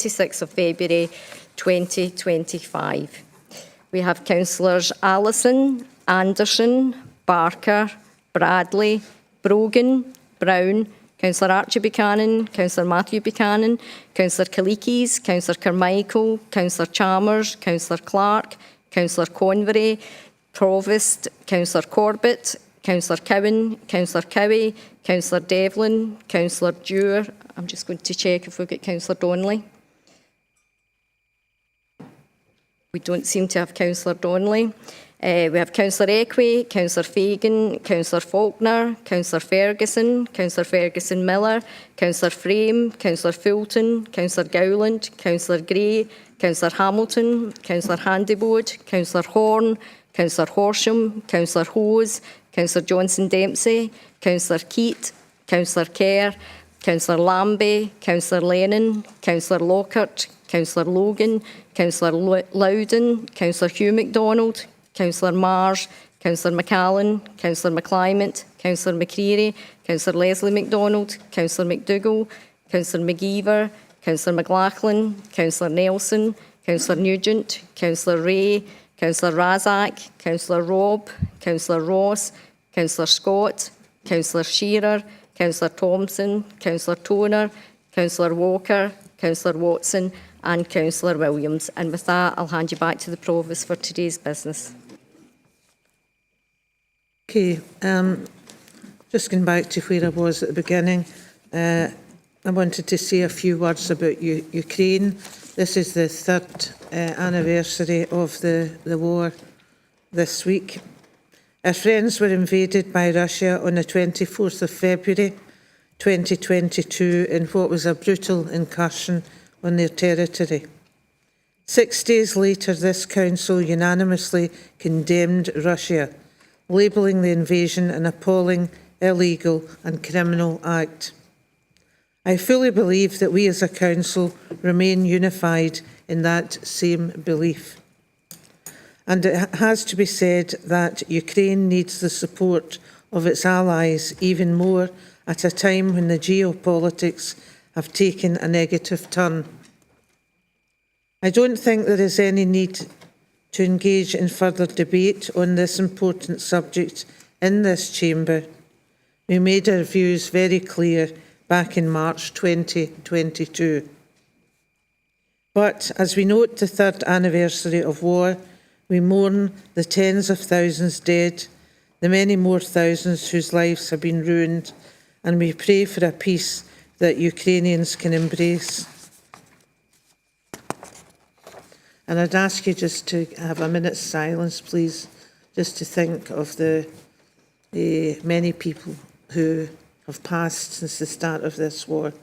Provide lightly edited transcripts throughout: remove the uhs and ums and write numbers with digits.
26th of February 2025. We have Councillors Allison, Anderson, Barker, Bradley, Brogan, Brown, Councillor Archie Buchanan, Councillor Matthew Buchanan, Councillor Kalikis, Councillor Carmichael, Councillor Chalmers, Councillor Clark, Councillor Convery, Provost, Councillor Corbett, Councillor Cowan, Councillor Cowie, Councillor Devlin, Councillor Dewar. I'm just going to check if we've got Councillor Donnelly. We don't seem to have Councillor Donnelly. We have Councillor Equi, Councillor Fagan, Councillor Faulkner, Councillor Ferguson Miller, Councillor Frame, Councillor Fulton, Councillor Gowland, Councillor Gray, Councillor Hamilton, Councillor Handybode, Councillor Horn, Councillor Horsham, Councillor Hose, Councillor Johnson Dempsey, Councillor Keat, Councillor Kerr, Councillor Lambie, Councillor Lennon, Councillor Lockhart, Councillor Logan, Councillor Loudon, Councillor Hugh MacDonald, Councillor Marsh, Councillor McCallan, Councillor McClymont, Councillor McCreary, Councillor Leslie MacDonald, Councillor McDougall, Councillor McGeever, Councillor McLaughlin, Councillor Nelson, Councillor Nugent, Councillor Ray, Councillor Razak, Councillor Robb, Councillor Ross, Councillor Scott, Councillor Shearer, Councillor Thompson, Councillor Toner, Councillor Walker, Councillor Watson and Councillor Williams. And with that, I'll hand you back to the Provost for today's business. Okay, just going back to where I was at the beginning, I wanted to say a few words about Ukraine. This is the third anniversary of the war this week. Our friends were invaded by Russia on the 24th of February 2022 in what was a brutal incursion on their territory. 6 days later, this council unanimously condemned Russia, labelling the invasion an appalling, illegal and criminal act. I fully believe that we as a council remain unified in that same belief. And it has to be said that Ukraine needs the support of its allies even more at a time when the geopolitics have taken a negative turn. I don't think there is any need to engage in further debate on this important subject in this chamber. We made our views very clear back in March 2022. But as we note the third anniversary of war, we mourn the tens of thousands dead, the many more thousands whose lives have been ruined, and we pray for a peace that Ukrainians can embrace. And I'd ask you just to have a minute's silence, please, just to think of the many people who have passed since the start of this war.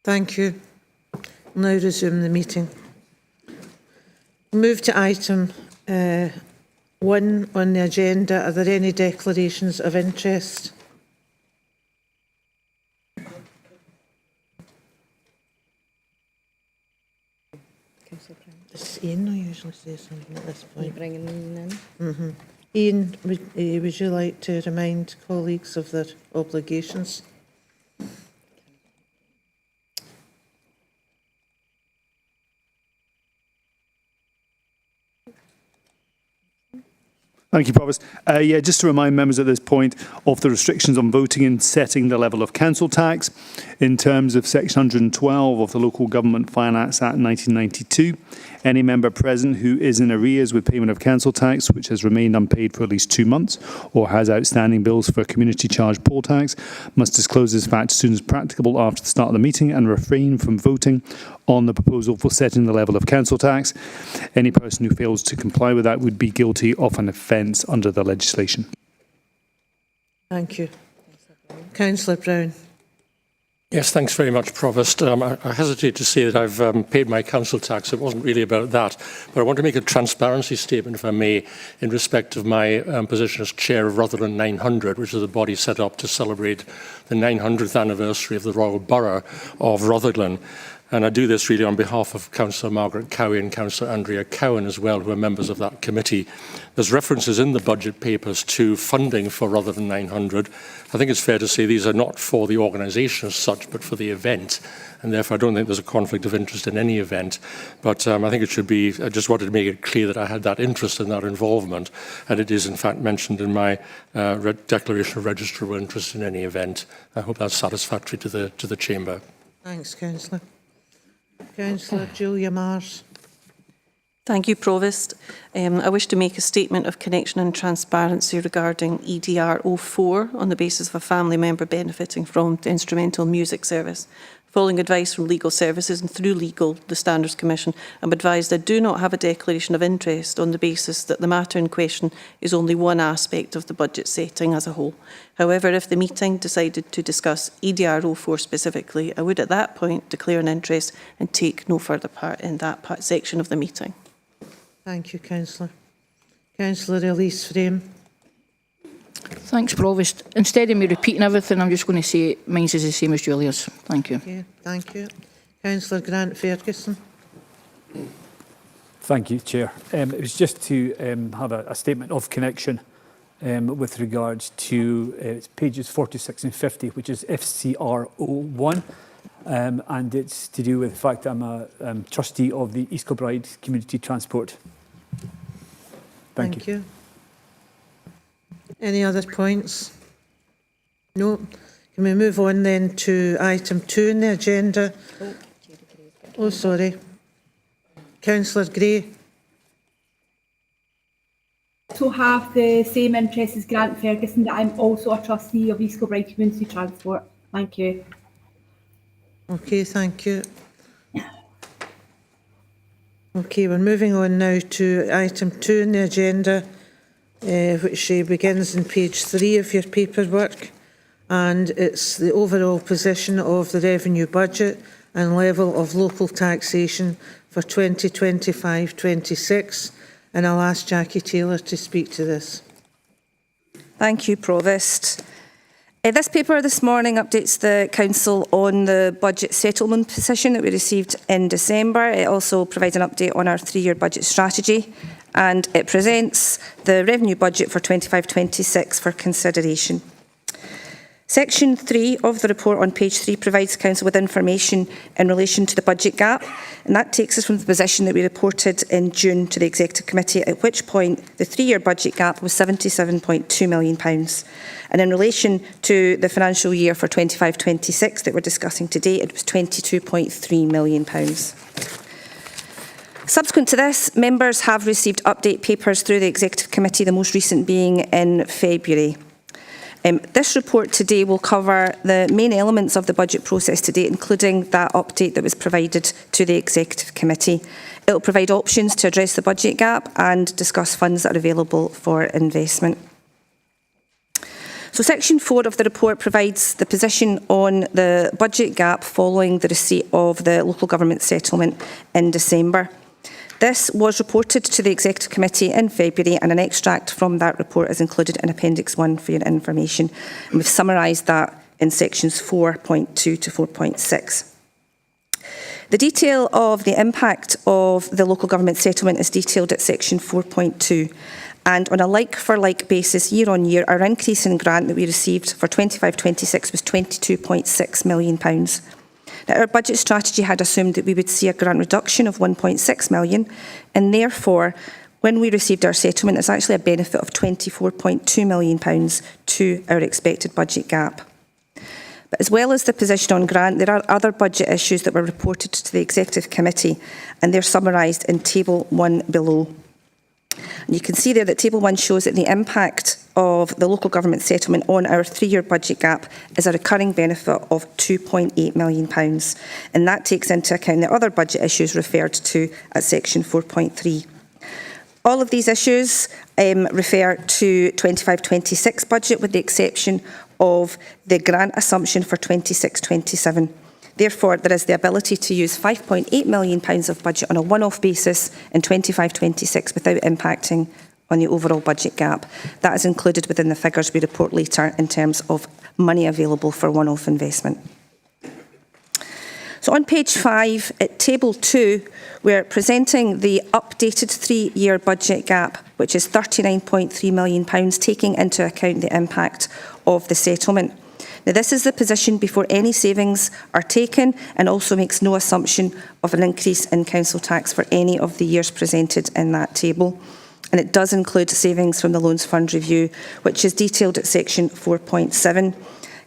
Thank you. I'll now resume the meeting. Move to item 1 on the agenda. Are there any declarations of interest? Ian will usually say something at this point. Are you bringing Ian in? Mm-hmm. Ian, would you like to remind colleagues of their obligations? Thank you, Provost. Just to remind members at this point of the restrictions on voting and setting the level of council tax in terms of Section 112 of the Local Government Finance Act 1992. Any member present who is in arrears with payment of council tax, which has remained unpaid for at least 2 months, or has outstanding bills for community charge poll tax, must disclose this fact as soon as practicable after the start of the meeting and refrain from voting on the proposal for setting the level of council tax. Any person who fails to comply with that would be guilty of an offence under the legislation. Thank you. Councillor Brown. Yes, thanks very much, Provost. I hesitate to say that I've paid my council tax. It wasn't really about that. But I want to make a transparency statement, if I may, in respect of my position as chair of Rutherglen 900, which is a body set up to celebrate the 900th anniversary of the Royal Borough of Rutherglen. And I do this really on behalf of Councillor Margaret Cowie and Councillor Andrea Cowan as well, who are members of that committee. There's references in the budget papers to funding for Rutherglen 900. I think it's fair to say these are not for the organisation as such, but for the event. And therefore, I don't think there's a conflict of interest in any event. But I think it should be, I just wanted to make it clear that I had that interest and that involvement. And it is, in fact, mentioned in my declaration of registrable interest in any event. I hope that's satisfactory to the Chamber. Thanks, Councillor. Councillor Julia Mars. Thank you, Provost. I wish to make a statement of connection and transparency regarding EDR 04 on the basis of a family member benefiting from the instrumental music service. Following advice from Legal Services and through Legal, the Standards Commission, I'm advised I do not have a declaration of interest on the basis that the matter in question is only one aspect of the budget setting as a whole. However, if the meeting decided to discuss EDR 04 specifically, I would at that point declare an interest and take no further part in that section of the meeting. Thank you, Councillor. Councillor Elise Frame. Thanks, Provost. Instead of me repeating everything, I'm just going to say mine's is the same as Julia's. Thank you. Okay, thank you. Councillor Grant Ferguson. Thank you, Chair. It was just to have a statement of connection with regards to pages 46 and 50, which is FCR01. And it's to do with the fact that I'm a trustee of the East Kilbride Community Transport. Thank you. Any other points? No. Can we move on then to item 2 in the agenda? Oh, sorry. Councillor Gray. To have the same interest as Grant Ferguson, that I'm also a trustee of East Kilbride Community Transport. Thank you. Okay, thank you. Okay, we're moving on now to item 2 in the agenda, which begins on page 3 of your paperwork, and it's the overall position of the revenue budget and level of local taxation for 2025-26, and I'll ask Jackie Taylor to speak to this. Thank you, Provost. This paper this morning updates the Council on the budget settlement position that we received in December. It also provides an update on our 3-year budget strategy, and it presents the revenue budget for 25-26 for consideration. Section 3 of the report on page 3 provides Council with information in relation to the budget gap, and that takes us from the position that we reported in June to the Executive Committee, at which point the 3-year budget gap was £77.2 million. And in relation to the financial year for 25-26 that we're discussing today, it was £22.3 million. Subsequent to this, members have received update papers through the Executive Committee, the most recent being in February. This report today will cover the main elements of the budget process today, including that update that was provided to the Executive Committee. It will provide options to address the budget gap and discuss funds that are available for investment. So Section 4 of the report provides the position on the budget gap following the receipt of the local government settlement in December. This was reported to the Executive Committee in February, and an extract from that report is included in Appendix 1 for your information. And we've summarised that in sections 4.2 to 4.6. The detail of the impact of the local government settlement is detailed at section 4.2. And on a like-for-like basis, year on year, our increase in grant that we received for 25-26 was £22.6 million. Now, our budget strategy had assumed that we would see a grant reduction of £1.6 million, and therefore When we received our settlement, it's actually a benefit of £24.2 million to our expected budget gap. But as well as the position on grant, there are other budget issues that were reported to the Executive Committee, and they're summarised in Table 1 below. And you can see there that Table 1 shows that the impact of the local government settlement on our 3-year budget gap is a recurring benefit of £2.8 million. And that takes into account the other budget issues referred to at section 4.3. All of these issues refer to 25-26 budget, with the exception of the grant assumption for 26-27. Therefore, there is the ability to use £5.8 million of budget on a one-off basis in 25-26 without impacting on the overall budget gap. That is included within the figures we report later in terms of money available for one-off investment. So on page 5, at table 2, we're presenting the updated 3-year budget gap, which is £39.3 million, taking into account the impact of the settlement. Now, this is the position before any savings are taken, and also makes no assumption of an increase in council tax for any of the years presented in that table. And it does include savings from the Loans Fund Review, which is detailed at section 4.7.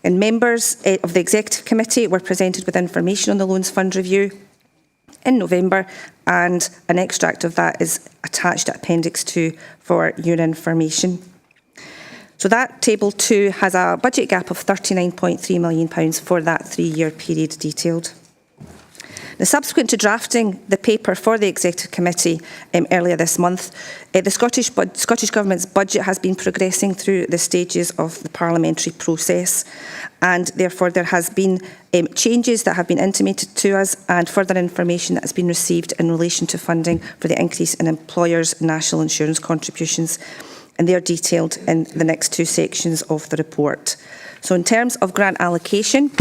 And members of the Executive Committee were presented with information on the Loans Fund Review in November, and an extract of that is attached at Appendix 2 for your information. So that Table 2 has a budget gap of £39.3 million for that 3-year period detailed. Now, subsequent to drafting the paper for the Executive Committee earlier this month, the Scottish Government's budget has been progressing through the stages of the parliamentary process, and therefore there has been changes that have been intimated to us and further information that has been received in relation to funding for the increase in employers' national insurance contributions, and they are detailed in the next 2 sections of the report. So in terms of grant allocation,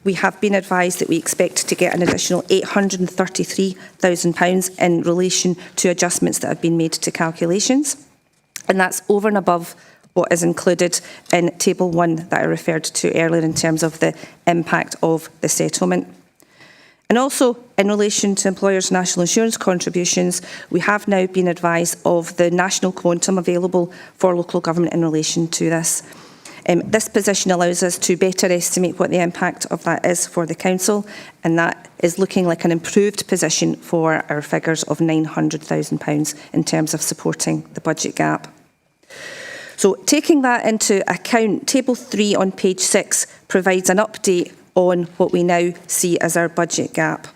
we have been advised that we expect to get an additional £833,000 in relation to adjustments that have been made to calculations. And that's over and above what is included in Table 1 that I referred to earlier in terms of the impact of the settlement. And also, in relation to employers' national insurance contributions, we have now been advised of the national quantum available for local government in relation to this. This position allows us to better estimate what the impact of that is for the council, and that is looking like an improved position for our figures of £900,000 in terms of supporting the budget gap. So taking that into account, Table 3 on page 6 provides an update on what we now see as our budget gap.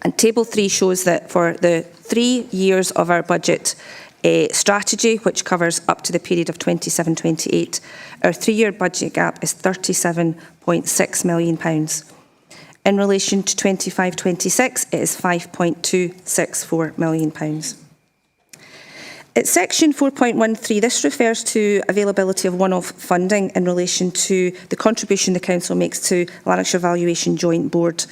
And Table 3 shows that for the 3 years of our budget strategy, which covers up to the period of 27-28, our 3-year budget gap is £37.6 million. In relation to 25-26, it is £5.264 million. At section 4.13, this refers to availability of one-off funding in relation to the contribution the council makes to Lanarkshire Valuation Joint Board.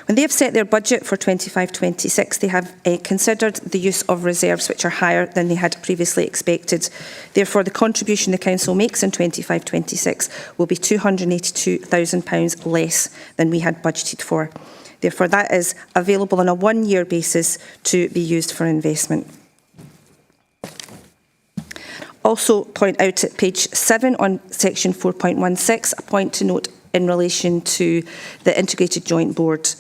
When they have set their budget for 25-26, they have considered the use of reserves which are higher than they had previously expected. Therefore, the contribution the council makes in 25-26 will be £282,000 less than we had budgeted for. Therefore, that is available on a 1-year basis to be used for investment. Also point out at page 7 on section 4.16, a point to note in relation to the Integrated Joint Board.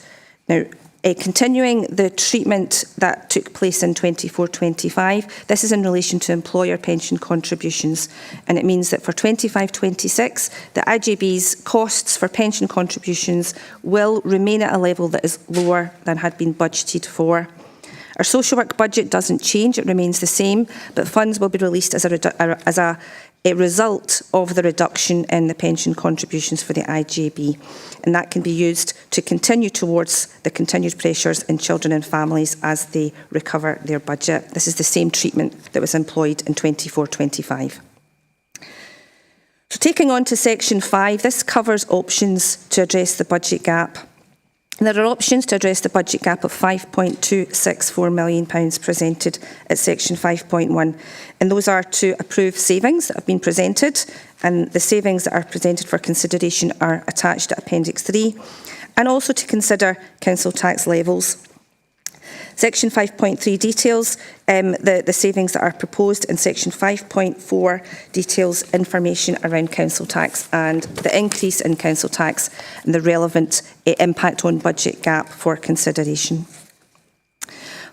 Now, continuing the treatment that took place in 24-25, this is in relation to employer pension contributions, and it means that for 25-26, the IJB's costs for pension contributions will remain at a level that is lower than had been budgeted for. Our social work budget doesn't change, it remains the same, but funds will be released as a result of the reduction in the pension contributions for the IJB, and that can be used to continue towards the continued pressures in children and families as they recover their budget. This is the same treatment that was employed in 24-25. So taking on to section 5, this covers options to address the budget gap. There are options to address the budget gap of £5.264 million presented at section 5.1, and those are to approve savings that have been presented, and the savings that are presented for consideration are attached at Appendix 3, and also to consider council tax levels. Section 5.3 details the savings that are proposed, and Section 5.4 details information around council tax and the increase in council tax and the relevant impact on budget gap for consideration.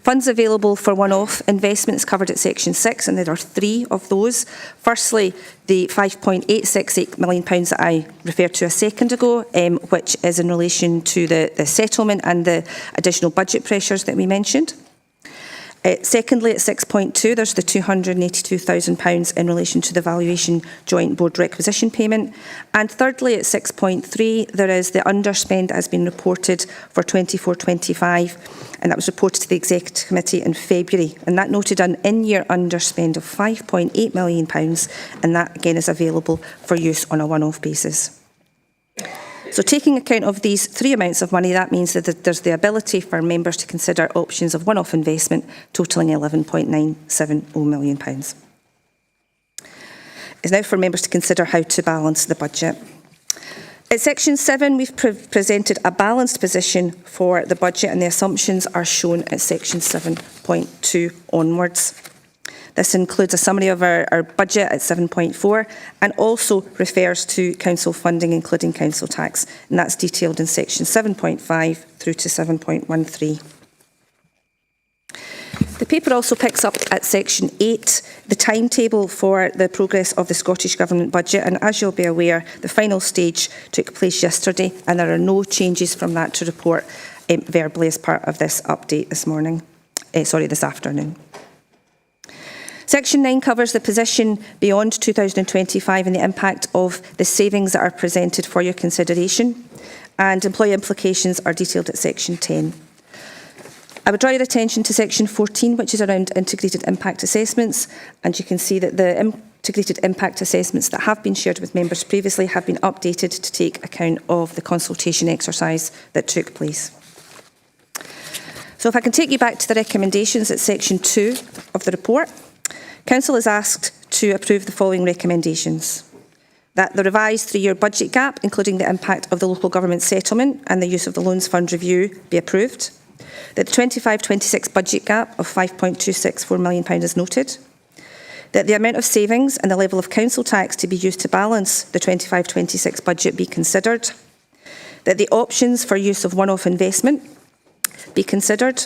Funds available for one-off investments covered at Section 6, and there are 3 of those. Firstly, the £5.868 million that I referred to a second ago, which is in relation to the settlement and the additional budget pressures that we mentioned. Secondly, at 6.2, there's the £282,000 in relation to the valuation joint board requisition payment. And thirdly, at 6.3, there is the underspend that has been reported for 24-25, and that was reported to the Executive Committee in February. And that noted an in-year underspend of £5.8 million, and that again is available for use on a one-off basis. So taking account of these 3 amounts of money, that means that there's the ability for members to consider options of one-off investment totalling £11.970 million. It's now for members to consider how to balance the budget. At Section 7, we've presented a balanced position for the budget, and the assumptions are shown at Section 7.2 onwards. This includes a summary of our budget at 7.4 and also refers to council funding, including council tax, and that's detailed in Section 7.5 through to 7.13. The paper also picks up at Section 8 the timetable for the progress of the Scottish Government budget, and as you'll be aware, the final stage took place yesterday, and there are no changes from that to report verbally as part of this update this afternoon. Section 9 covers the position beyond 2025 and the impact of the savings that are presented for your consideration, and employee implications are detailed at Section 10. I would draw your attention to Section 14, which is around integrated impact assessments, and you can see that the integrated impact assessments that have been shared with members previously have been updated to take account of the consultation exercise that took place. So if I can take you back to the recommendations at Section 2 of the report, Council is asked to approve the following recommendations: that the revised 3-year budget gap, including the impact of the local government settlement and the use of the Loans Fund review, be approved; that the 25-26 budget gap of £5.264 million is noted; that the amount of savings and the level of council tax to be used to balance the 25-26 budget be considered; that the options for use of one-off investment be considered;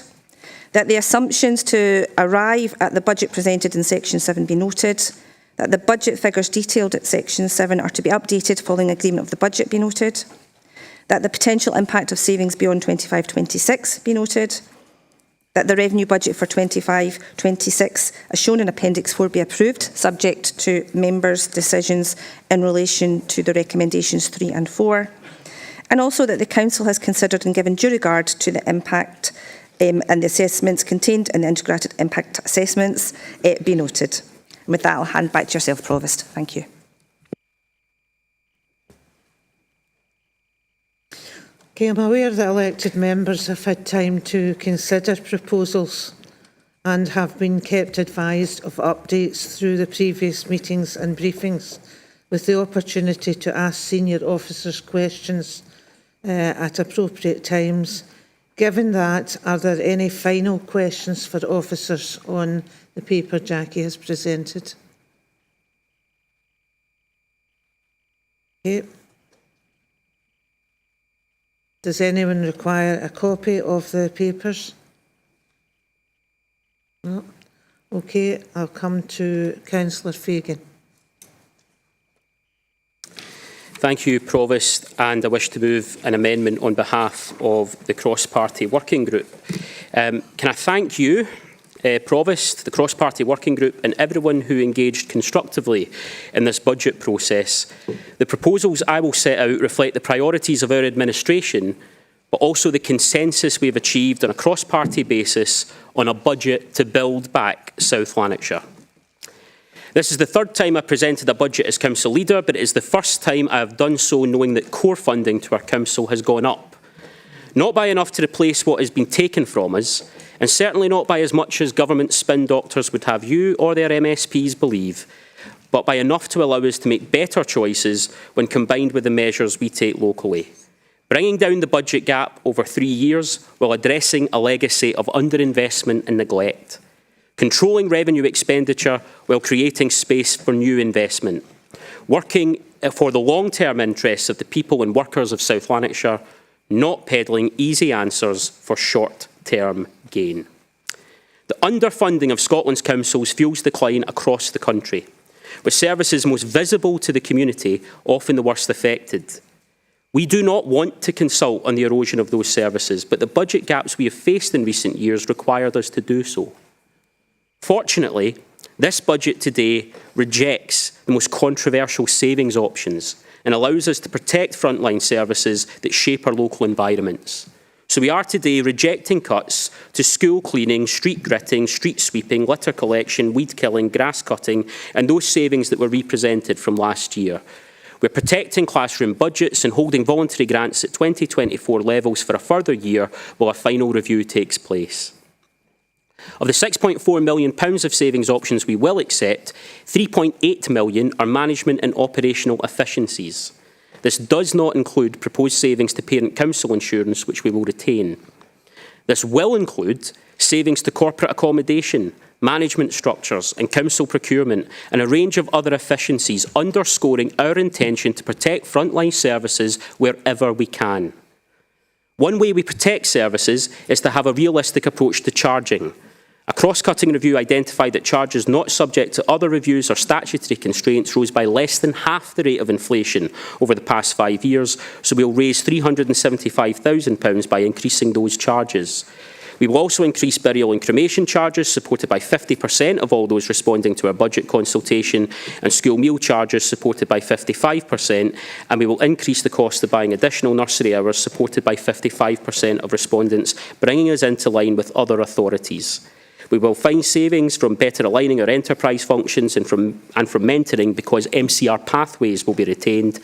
that the assumptions to arrive at the budget presented in Section 7 be noted; that the budget figures detailed at Section 7 are to be updated following agreement of the budget be noted; that the potential impact of savings beyond 25-26 be noted; that the revenue budget for 25-26, as shown in Appendix 4, be approved, subject to members' decisions in relation to the recommendations 3 and 4, and also that the Council has considered and given due regard to the impact and the assessments contained in the integrated impact assessments be noted. And with that, I'll hand back to yourself, Provost. Thank you. Okay, I'm aware that elected members have had time to consider proposals and have been kept advised of updates through the previous meetings and briefings, with the opportunity to ask senior officers questions at appropriate times. Given that, are there any final questions for officers on the paper Jackie has presented? Okay. Does anyone require a copy of the papers? No? Okay, I'll come to Councillor Fagan. Thank you, Provost, and I wish to move an amendment on behalf of the Cross-Party Working Group. Can I thank you, Provost, the Cross-Party Working Group and everyone who engaged constructively in this budget process. The proposals I will set out reflect the priorities of our administration, but also the consensus we have achieved on a cross-party basis on a budget to build back South Lanarkshire. This is the 3rd time I presented a budget as council leader, but it is the 1st time I have done so knowing that core funding to our council has gone up. Not by enough to replace what has been taken from us, and certainly not by as much as government spin doctors would have you or their MSPs believe, but by enough to allow us to make better choices when combined with the measures we take locally. bringing down the budget gap over 3 years while addressing a legacy of underinvestment and neglect, controlling revenue expenditure while creating space for new investment, working for the long-term interests of the people and workers of South Lanarkshire, not peddling easy answers for short-term gain. The underfunding of Scotland's councils fuels decline across the country, with services most visible to the community often the worst affected. We do not want to consult on the erosion of those services, but the budget gaps we have faced in recent years required us to do so. Fortunately, this budget today rejects the most controversial savings options and allows us to protect frontline services that shape our local environments. So we are today rejecting cuts to school cleaning, street gritting, street sweeping, litter collection, weed killing, grass cutting, and those savings that were represented from last year. We're protecting classroom budgets and holding voluntary grants at 2024 levels for a further year while a final review takes place. Of the £6.4 million of savings options we will accept, £3.8 million are management and operational efficiencies. This does not include proposed savings to parent council insurance, which we will retain. This will include savings to corporate accommodation, management structures and council procurement, and a range of other efficiencies, underscoring our intention to protect frontline services wherever we can. One way we protect services is to have a realistic approach to charging. A cross-cutting review identified that charges not subject to other reviews or statutory constraints rose by less than half the rate of inflation over the past 5 years, so we will raise £375,000 by increasing those charges. We will also increase burial and cremation charges, supported by 50% of all those responding to our budget consultation, and school meal charges, supported by 55%, and we will increase the cost of buying additional nursery hours, supported by 55% of respondents, bringing us into line with other authorities. We will find savings from better aligning our enterprise functions and from mentoring, because MCR pathways will be retained.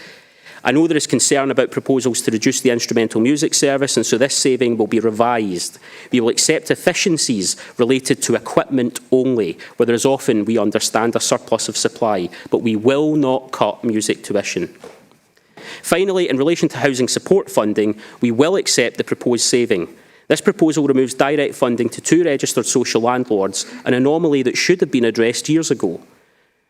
I know there is concern about proposals to reduce the instrumental music service, and so this saving will be revised. We will accept efficiencies related to equipment only, where there is often, we understand, a surplus of supply, but we will not cut music tuition. Finally, in relation to housing support funding, we will accept the proposed saving. This proposal removes direct funding to 2 registered social landlords, an anomaly that should have been addressed years ago.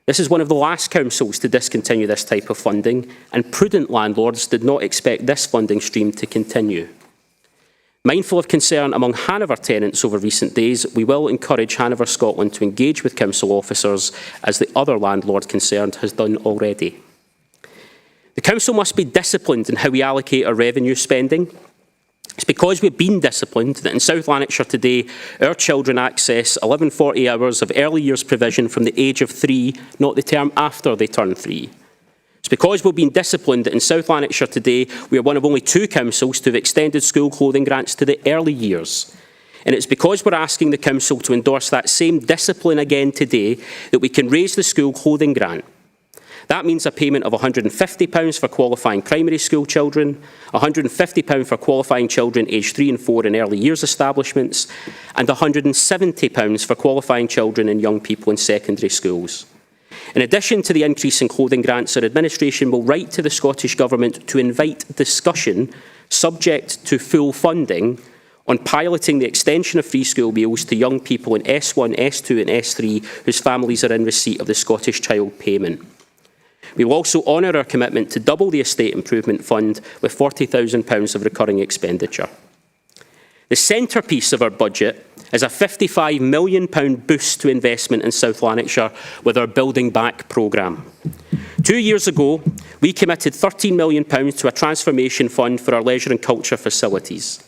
This is one of the last councils to discontinue this type of funding, and prudent landlords did not expect this funding stream to continue. Mindful of concern among Hanover tenants over recent days, we will encourage Hanover Scotland to engage with council officers, as the other landlord concerned has done already. The council must be disciplined in how we allocate our revenue spending. It's because we've been disciplined that in South Lanarkshire today, our children access 1140 hours of early years provision from the age of 3, not the term after they turn 3. It's because we've been disciplined that in South Lanarkshire today, we are one of only 2 councils to have extended school clothing grants to the early years. And it's because we're asking the council to endorse that same discipline again today that we can raise the school clothing grant. That means a payment of £150 for qualifying primary school children, £150 for qualifying children aged 3 and 4 in early years establishments, and £170 for qualifying children and young people in secondary schools. In addition to the increase in clothing grants, our administration will write to the Scottish Government to invite discussion, subject to full funding, on piloting the extension of free school meals to young people in S1, S2 and S3 whose families are in receipt of the Scottish Child Payment. We will also honour our commitment to double the Estate Improvement Fund with £40,000 of recurring expenditure. The centrepiece of our budget is a £55 million boost to investment in South Lanarkshire with our Building Back programme. 2 years ago, we committed £13 million to a transformation fund for our leisure and culture facilities.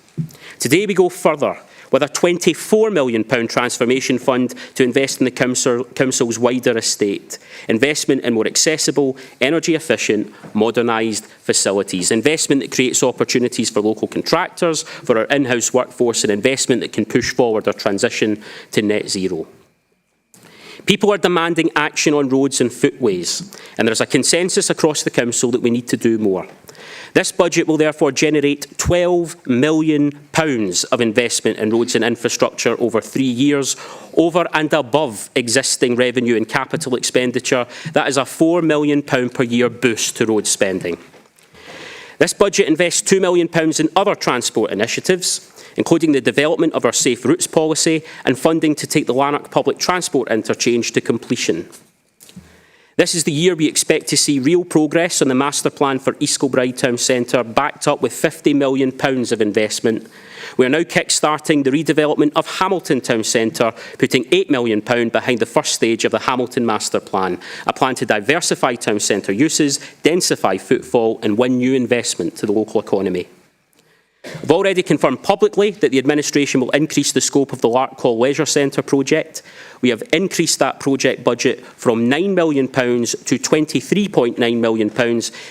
Today we go further with a £24 million transformation fund to invest in the council's wider estate. Investment in more accessible, energy-efficient, modernised facilities. Investment that creates opportunities for local contractors, for our in-house workforce, and investment that can push forward our transition to net zero. People are demanding action on roads and footways, and there is a consensus across the council that we need to do more. This budget will therefore generate £12 million of investment in roads and infrastructure over 3 years, over and above existing revenue and capital expenditure. That is a £4 million per year boost to road spending. This budget invests £2 million in other transport initiatives, including the development of our Safe Routes policy and funding to take the Lanark public transport interchange to completion. This is the year we expect to see real progress on the master plan for East Kilbride Town Centre, backed up with £50 million of investment. We are now kick-starting the redevelopment of Hamilton Town Centre, putting £8 million behind the first stage of the Hamilton Master Plan, a plan to diversify town centre uses, densify footfall and win new investment to the local economy. I've already confirmed publicly that the administration will increase the scope of the Larkhall Leisure Centre project. We have increased that project budget from £9 million to £23.9 million,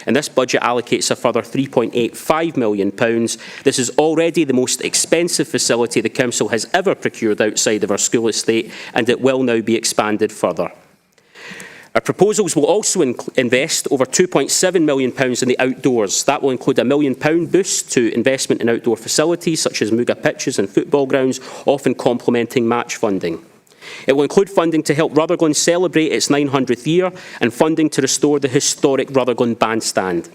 and this budget allocates a further £3.85 million. This is already the most expensive facility the Council has ever procured outside of our school estate, and it will now be expanded further. Our proposals will also invest over £2.7 million in the outdoors. That will include a £1 million boost to investment in outdoor facilities such as Muga pitches and football grounds, often complementing match funding. It will include funding to help Rutherglen celebrate its 900th year and funding to restore the historic Rutherglen bandstand.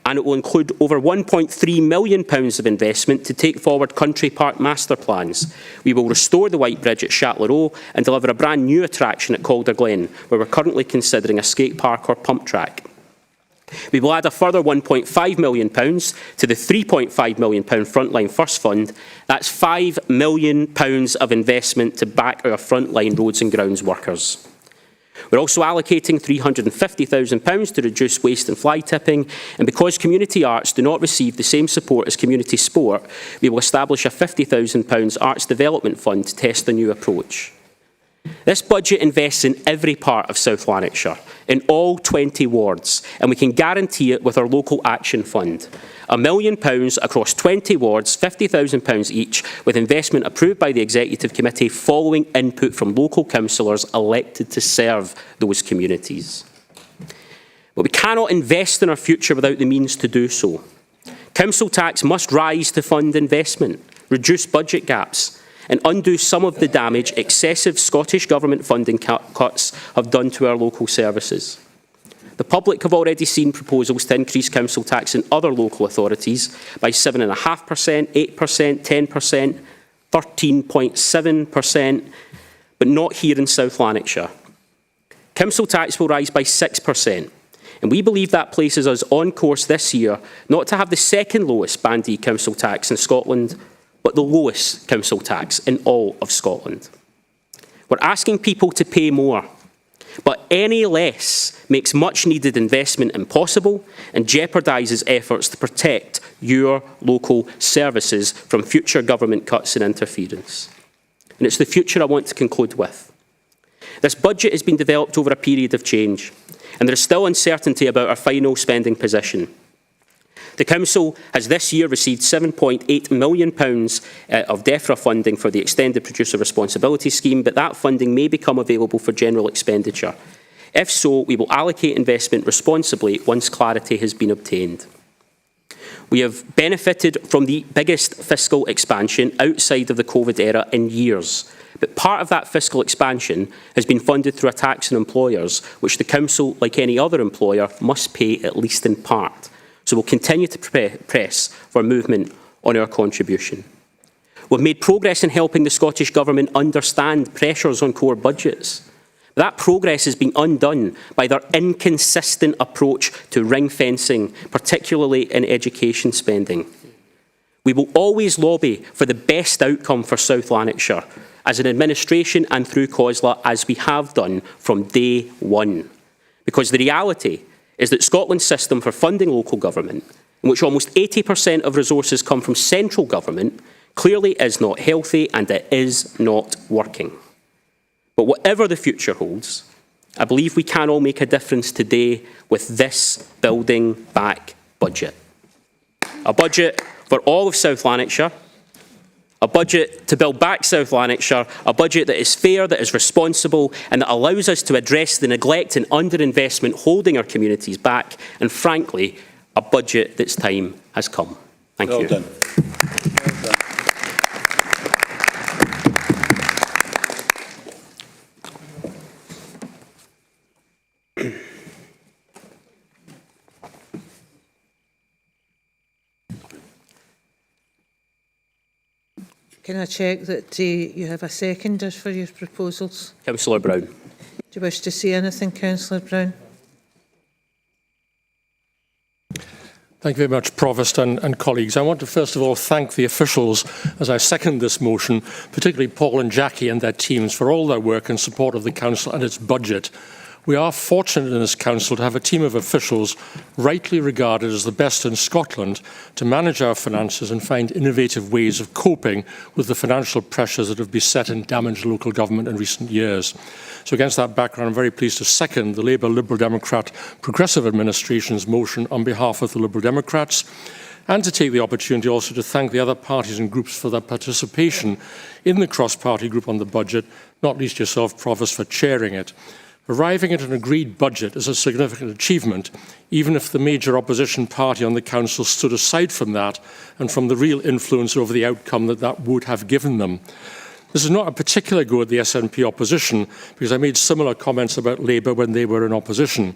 And it will include over £1.3 million of investment to take forward country park master plans. We will restore the White Bridge at Shatler and deliver a brand new attraction at Calder Glen, where we're currently considering a skate park or pump track. We will add a further £1.5 million to the £3.5 million Frontline First Fund. That's £5 million of investment to back our frontline roads and grounds workers. We're also allocating £350,000 to reduce waste and fly tipping, and because community arts do not receive the same support as community sport, we will establish a £50,000 arts development fund to test a new approach. This budget invests in every part of South Lanarkshire, in all 20 wards, and we can guarantee it with our local action fund. £1 million across 20 wards, £50,000 each, with investment approved by the Executive Committee following input from local councillors elected to serve those communities. But we cannot invest in our future without the means to do so. Council tax must rise to fund investment, reduce budget gaps, and undo some of the damage excessive Scottish Government funding cuts have done to our local services. The public have already seen proposals to increase council tax in other local authorities by 7.5%, 8%, 10%, 13.7%, but not here in South Lanarkshire. Council tax will rise by 6%, and we believe that places us on course this year not to have the second lowest Band E council tax in Scotland, but the lowest council tax in all of Scotland. We're asking people to pay more, but any less makes much needed investment impossible and jeopardises efforts to protect your local services from future government cuts and interference. And it's the future I want to conclude with. This budget has been developed over a period of change, and there is still uncertainty about our final spending position. The Council has this year received £7.8 million of DEFRA funding for the Extended Producer Responsibility Scheme, but that funding may become available for general expenditure. If so, we will allocate investment responsibly once clarity has been obtained. We have benefited from the biggest fiscal expansion outside of the COVID era in years, but part of that fiscal expansion has been funded through a tax on employers, which the Council, like any other employer, must pay at least in part. So we'll continue to press for movement on our contribution. We've made progress in helping the Scottish Government understand pressures on core budgets. That progress has been undone by their inconsistent approach to ring fencing, particularly in education spending. We will always lobby for the best outcome for South Lanarkshire as an administration and through COSLA, as we have done from day one. Because the reality is that Scotland's system for funding local government, in which almost 80% of resources come from central government, clearly is not healthy and it is not working. But whatever the future holds, I believe we can all make a difference today with this building back budget. A budget for all of South Lanarkshire, a budget to build back South Lanarkshire, a budget that is fair, that is responsible, and that allows us to address the neglect and underinvestment holding our communities back, and frankly, a budget that's time has come. Thank you. Well done. Can I check that you have a seconder for your proposals? Councillor Brown. Do you wish to say anything, Councillor Brown? Thank you very much, Provost and colleagues. I want to first of all thank the officials as I second this motion, particularly Paul and Jackie and their teams for all their work in support of the Council and its budget. We are fortunate in this Council to have a team of officials rightly regarded as the best in Scotland to manage our finances and find innovative ways of coping with the financial pressures that have beset and damaged local government in recent years. So against that background, I'm very pleased to second the Labour Liberal Democrat Progressive Administration's motion on behalf of the Liberal Democrats, and to take the opportunity also to thank the other parties and groups for their participation in the cross-party group on the budget, not least yourself, Provost, for chairing it. Arriving at an agreed budget is a significant achievement, even if the major opposition party on the Council stood aside from that and from the real influence over the outcome that would have given them. This is not a particular go at the SNP opposition, because I made similar comments about Labour when they were in opposition.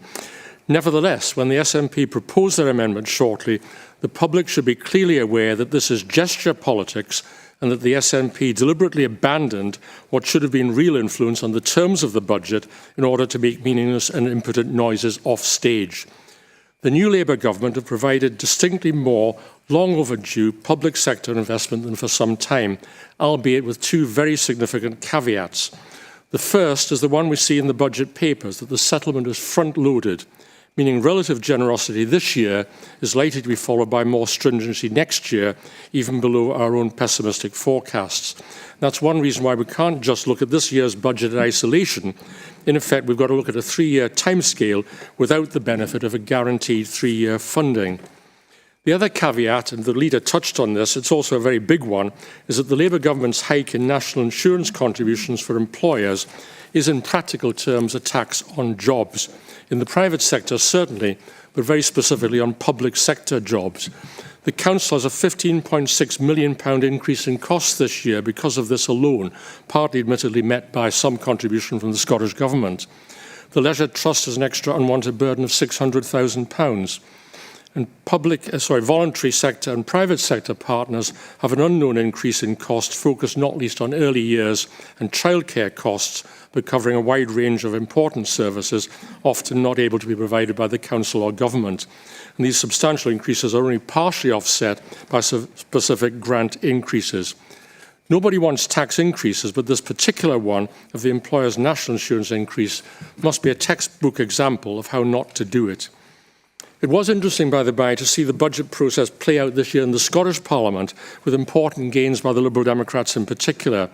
Nevertheless, when the SNP propose their amendment shortly, the public should be clearly aware that this is gesture politics and that the SNP deliberately abandoned what should have been real influence on the terms of the budget in order to make meaningless and impotent noises off stage. The new Labour government have provided distinctly more long overdue public sector investment than for some time, albeit with two very significant caveats. The first is the one we see in the budget papers, that the settlement is front-loaded, meaning relative generosity this year is likely to be followed by more stringency next year, even below our own pessimistic forecasts. That's one reason why we can't just look at this year's budget in isolation. In effect, we've got to look at a 3-year timescale without the benefit of a guaranteed 3-year funding. The other caveat, and the leader touched on this, it's also a very big one, is that the Labour government's hike in national insurance contributions for employers is in practical terms a tax on jobs. In the private sector, certainly, but very specifically on public sector jobs. The Council has a £15.6 million increase in costs this year because of this alone, partly admittedly met by some contribution from the Scottish Government. The Leisure Trust has an extra unwanted burden of £600,000. And voluntary sector and private sector partners have an unknown increase in cost focused not least on early years and childcare costs, but covering a wide range of important services, often not able to be provided by the Council or Government. And these substantial increases are only partially offset by specific grant increases. Nobody wants tax increases, but this particular one of the employer's national insurance increase must be a textbook example of how not to do it. It was interesting, by the by, to see the budget process play out this year in the Scottish Parliament, with important gains by the Liberal Democrats in particular.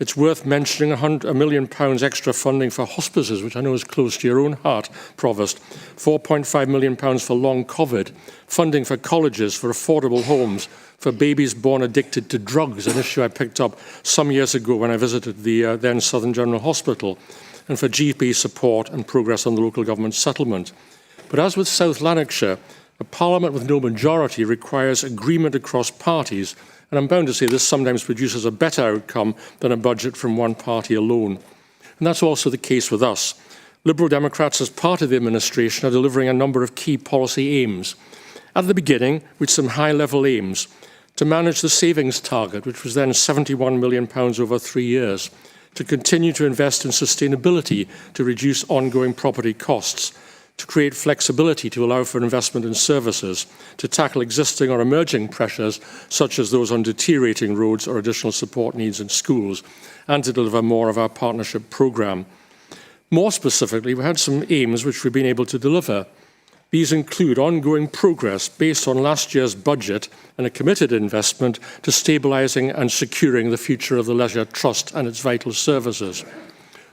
It's worth mentioning £100 million extra funding for hospices, which I know is close to your own heart, Provost, £4.5 million for long COVID, funding for colleges, for affordable homes, for babies born addicted to drugs, an issue I picked up some years ago when I visited the then Southern General Hospital, and for GP support and progress on the local government settlement. But as with South Lanarkshire, a parliament with no majority requires agreement across parties, and I'm bound to say this sometimes produces a better outcome than a budget from one party alone. And that's also the case with us. Liberal Democrats, as part of the administration, are delivering a number of key policy aims. At the beginning, with some high-level aims, to manage the savings target, which was then £71 million over 3 years, to continue to invest in sustainability to reduce ongoing property costs, to create flexibility to allow for investment in services, to tackle existing or emerging pressures, such as those on deteriorating roads or additional support needs in schools, and to deliver more of our partnership programme. More specifically, we had some aims which we've been able to deliver. These include ongoing progress based on last year's budget and a committed investment to stabilising and securing the future of the Leisure Trust and its vital services.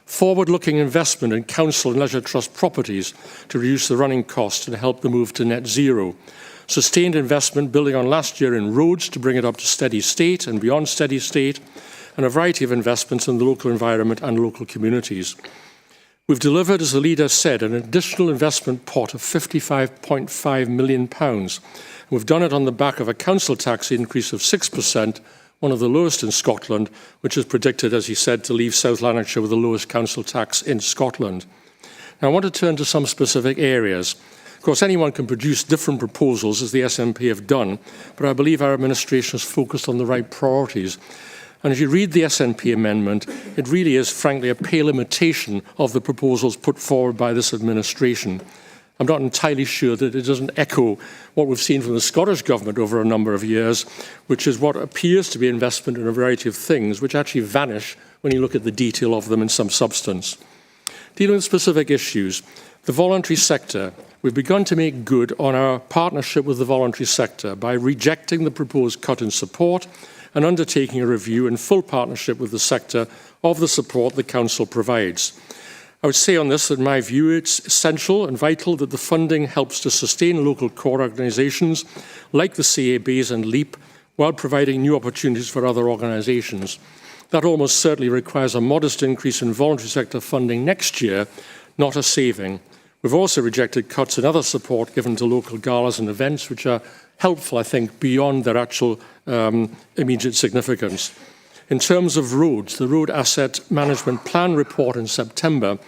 Forward-looking investment in council and leisure trust properties to reduce the running costs and help the move to net zero. Sustained investment building on last year in roads to bring it up to steady state and beyond steady state, and a variety of investments in the local environment and local communities. We've delivered, as the leader said, an additional investment pot of £55.5 million. We've done it on the back of a council tax increase of 6%, one of the lowest in Scotland, which is predicted, as he said, to leave South Lanarkshire with the lowest council tax in Scotland. Now, I want to turn to some specific areas. Of course, anyone can produce different proposals, as the SNP have done, but I believe our administration has focused on the right priorities. And if you read the SNP amendment, it really is, frankly, a pale imitation of the proposals put forward by this administration. I'm not entirely sure that it doesn't echo what we've seen from the Scottish Government over a number of years, which is what appears to be investment in a variety of things, which actually vanish when you look at the detail of them in some substance. Dealing with specific issues, the voluntary sector, we've begun to make good on our partnership with the voluntary sector by rejecting the proposed cut in support and undertaking a review in full partnership with the sector of the support the Council provides. I would say on this that in my view it's essential and vital that the funding helps to sustain local core organisations like the CABs and LEAP while providing new opportunities for other organisations. That almost certainly requires a modest increase in voluntary sector funding next year, not a saving. We've also rejected cuts in other support given to local galas and events, which are helpful, I think, beyond their actual immediate significance. In terms of roads, the Road Asset Management Plan report in September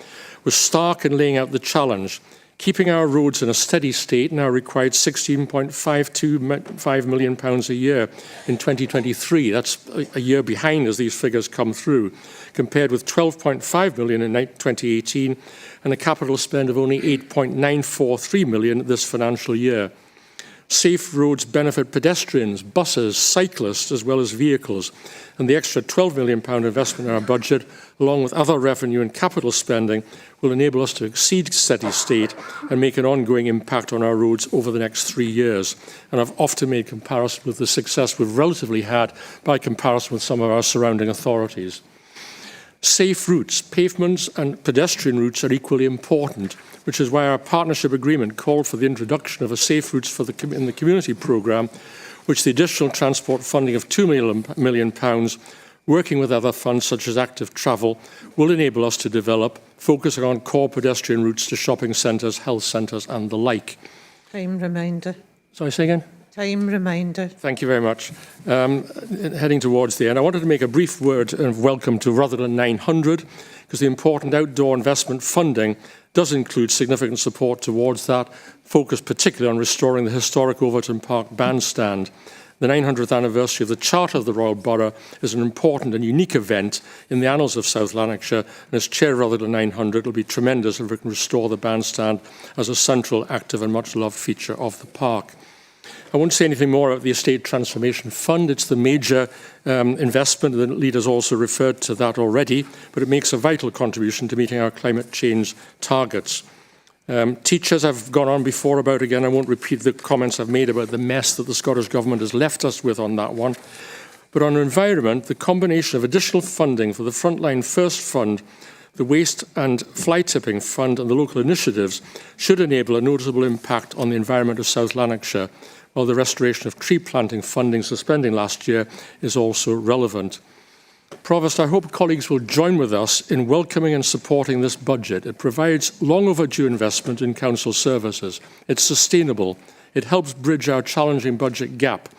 was stark in laying out the challenge. Keeping our roads in a steady state now required £16.5 million a year in 2023. That's a year behind as these figures come through, compared with £12.5 million in 2018 and a capital spend of only £8.943 million this financial year. Safe roads benefit pedestrians, buses, cyclists, as well as vehicles, and the extra £12 million investment in our budget, along with other revenue and capital spending, will enable us to exceed steady state and make an ongoing impact on our roads over the next 3 years. And I've often made comparison with the success we've relatively had by comparison with some of our surrounding authorities. Safe routes, pavements and pedestrian routes are equally important, which is why our partnership agreement called for the introduction of a Safe Routes in the Community programme, which the additional transport funding of £2 million, working with other funds such as Active Travel, will enable us to develop, focusing on core pedestrian routes to shopping centres, health centres and the like. Time reminder. Sorry, say again? Time reminder. Thank you very much. Heading towards the end, I wanted to make a brief word of welcome to Rutherland 900, because the important outdoor investment funding does include significant support towards that, focused particularly on restoring the historic Overton Park bandstand. The 900th anniversary of the Charter of the Royal Borough is an important and unique event in the annals of South Lanarkshire, and as Chair of Rutherland 900, it will be tremendous if we can restore the bandstand as a central, active and much-loved feature of the park. I won't say anything more about the Estate Transformation Fund. It's the major investment. The leaders also referred to that already, but it makes a vital contribution to meeting our climate change targets. Teachers, I've gone on before about again. I won't repeat the comments I've made about the mess that the Scottish Government has left us with on that one. But on environment, the combination of additional funding for the Frontline First Fund, the Waste and Fly Tipping Fund and the local initiatives should enable a noticeable impact on the environment of South Lanarkshire, while the restoration of tree planting funding suspending last year is also relevant. Provost, I hope colleagues will join with us in welcoming and supporting this budget. It provides long overdue investment in council services. It's sustainable. It helps bridge our challenging budget gap.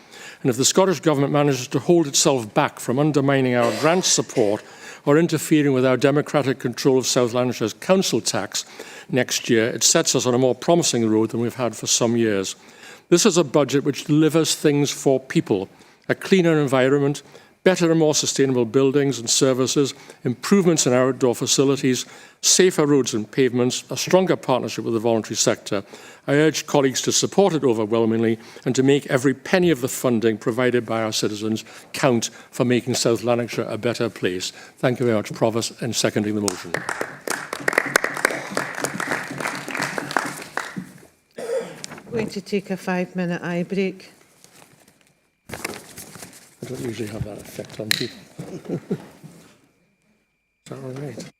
And if the Scottish Government manages to hold itself back from undermining our grant support or interfering with our democratic control of South Lanarkshire's council tax next year, it sets us on a more promising road than we've had for some years. This is a budget which delivers things for people: a cleaner environment, better and more sustainable buildings and services, improvements in our outdoor facilities, safer roads and pavements, a stronger partnership with the voluntary sector. I urge colleagues to support it overwhelmingly and to make every penny of the funding provided by our citizens count for making South Lanarkshire a better place. Thank you very much, Provost, in seconding the motion. Going to take a 5-minute eye break. I don't usually have that effect on people. Is that all right?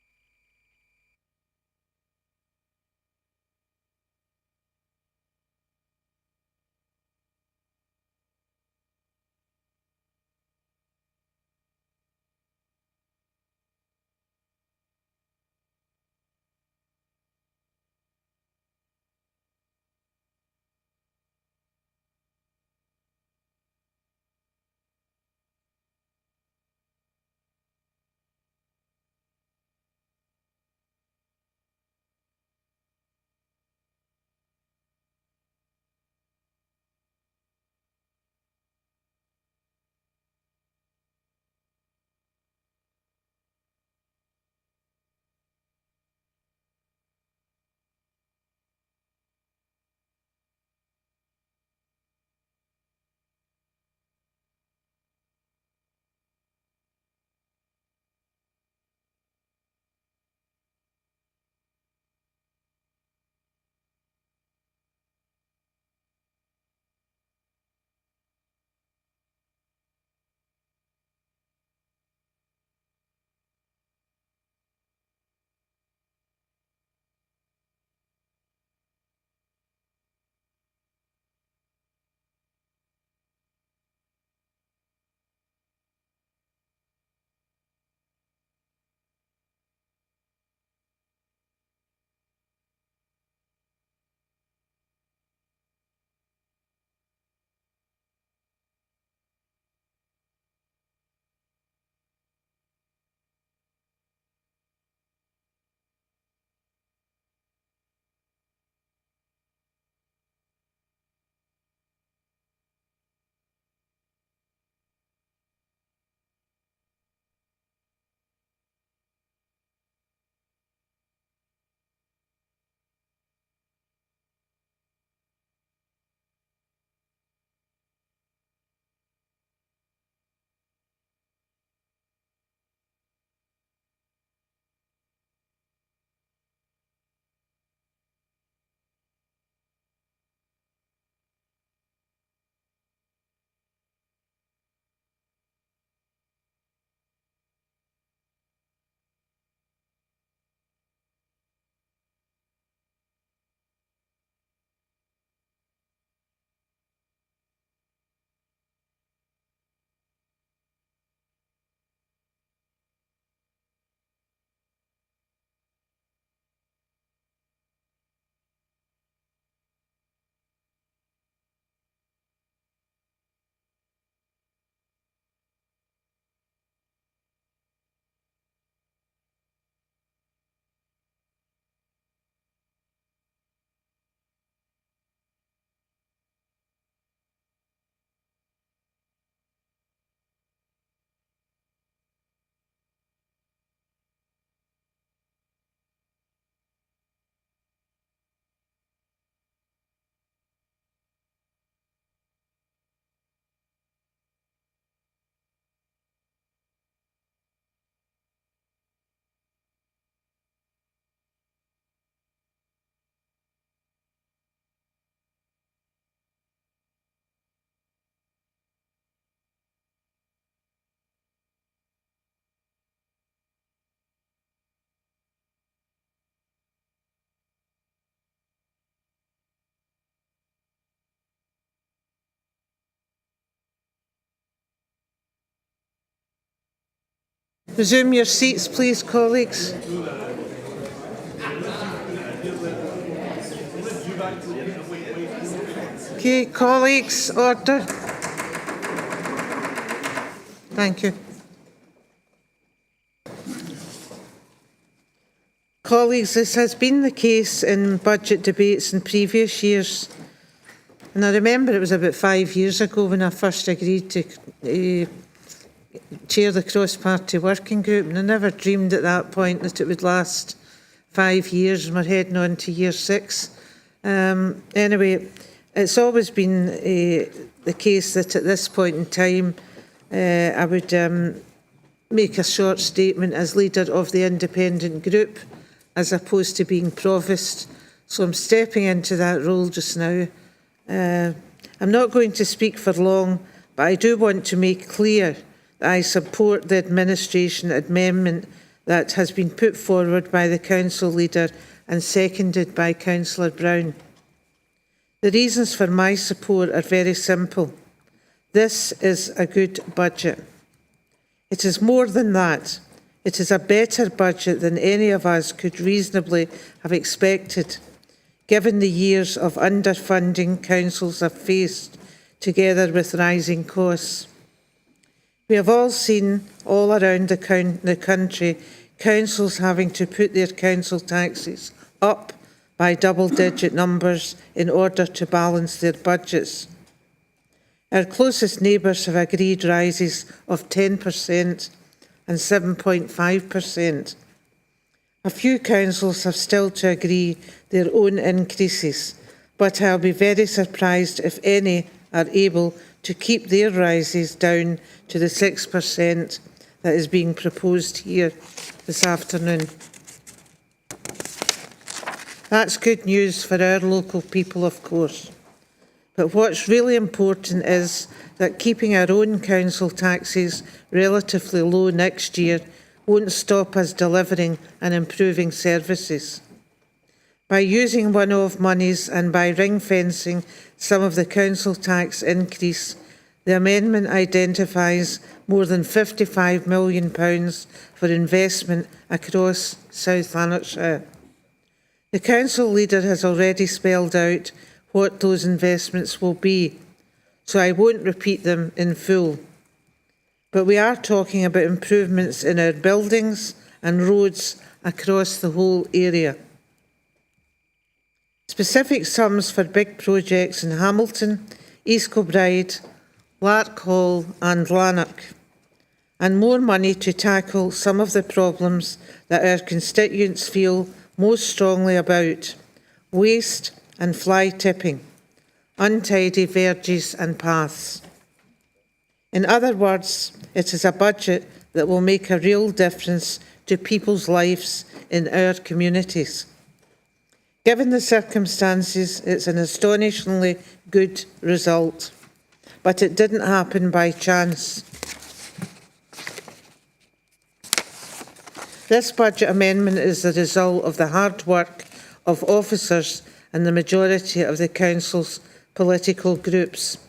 Resume your seats, please, colleagues. Okay, colleagues, order. Thank you. Colleagues, this has been the case in budget debates in previous years. And I remember it was about 5 years ago when I first agreed to chair the cross-party working group, and I never dreamed at that point that it would last 5 years, and we're heading on to year 6. Anyway, it's always been the case that at this point in time I would make a short statement as leader of the independent group as opposed to being provost. So I'm stepping into that role just now. I'm not going to speak for long, but I do want to make clear that I support the administration amendment that has been put forward by the council leader and seconded by Councillor Brown. The reasons for my support are very simple. This is a good budget. It is more than that. It is a better budget than any of us could reasonably have expected, given the years of underfunding councils have faced, together with rising costs. We have all seen all around the country councils having to put their council taxes up by double-digit numbers in order to balance their budgets. Our closest neighbours have agreed rises of 10% and 7.5%. A few councils have still to agree their own increases, but I'll be very surprised if any are able to keep their rises down to the 6% that is being proposed here this afternoon. That's good news for our local people, of course. But what's really important is that keeping our own council taxes relatively low next year won't stop us delivering and improving services. By using one-off monies and by ring-fencing some of the council tax increase, the amendment identifies more than £55 million for investment across South Lanarkshire. The council leader has already spelled out what those investments will be, so I won't repeat them in full. But we are talking about improvements in our buildings and roads across the whole area. Specific sums for big projects in Hamilton, East Kilbride, Larkhall and Lanark, and more money to tackle some of the problems that our constituents feel most strongly about: waste and fly tipping, untidy verges and paths. In other words, it is a budget that will make a real difference to people's lives in our communities. Given the circumstances, it's an astonishingly good result, but it didn't happen by chance. This budget amendment is the result of the hard work of officers and the majority of the council's political groups.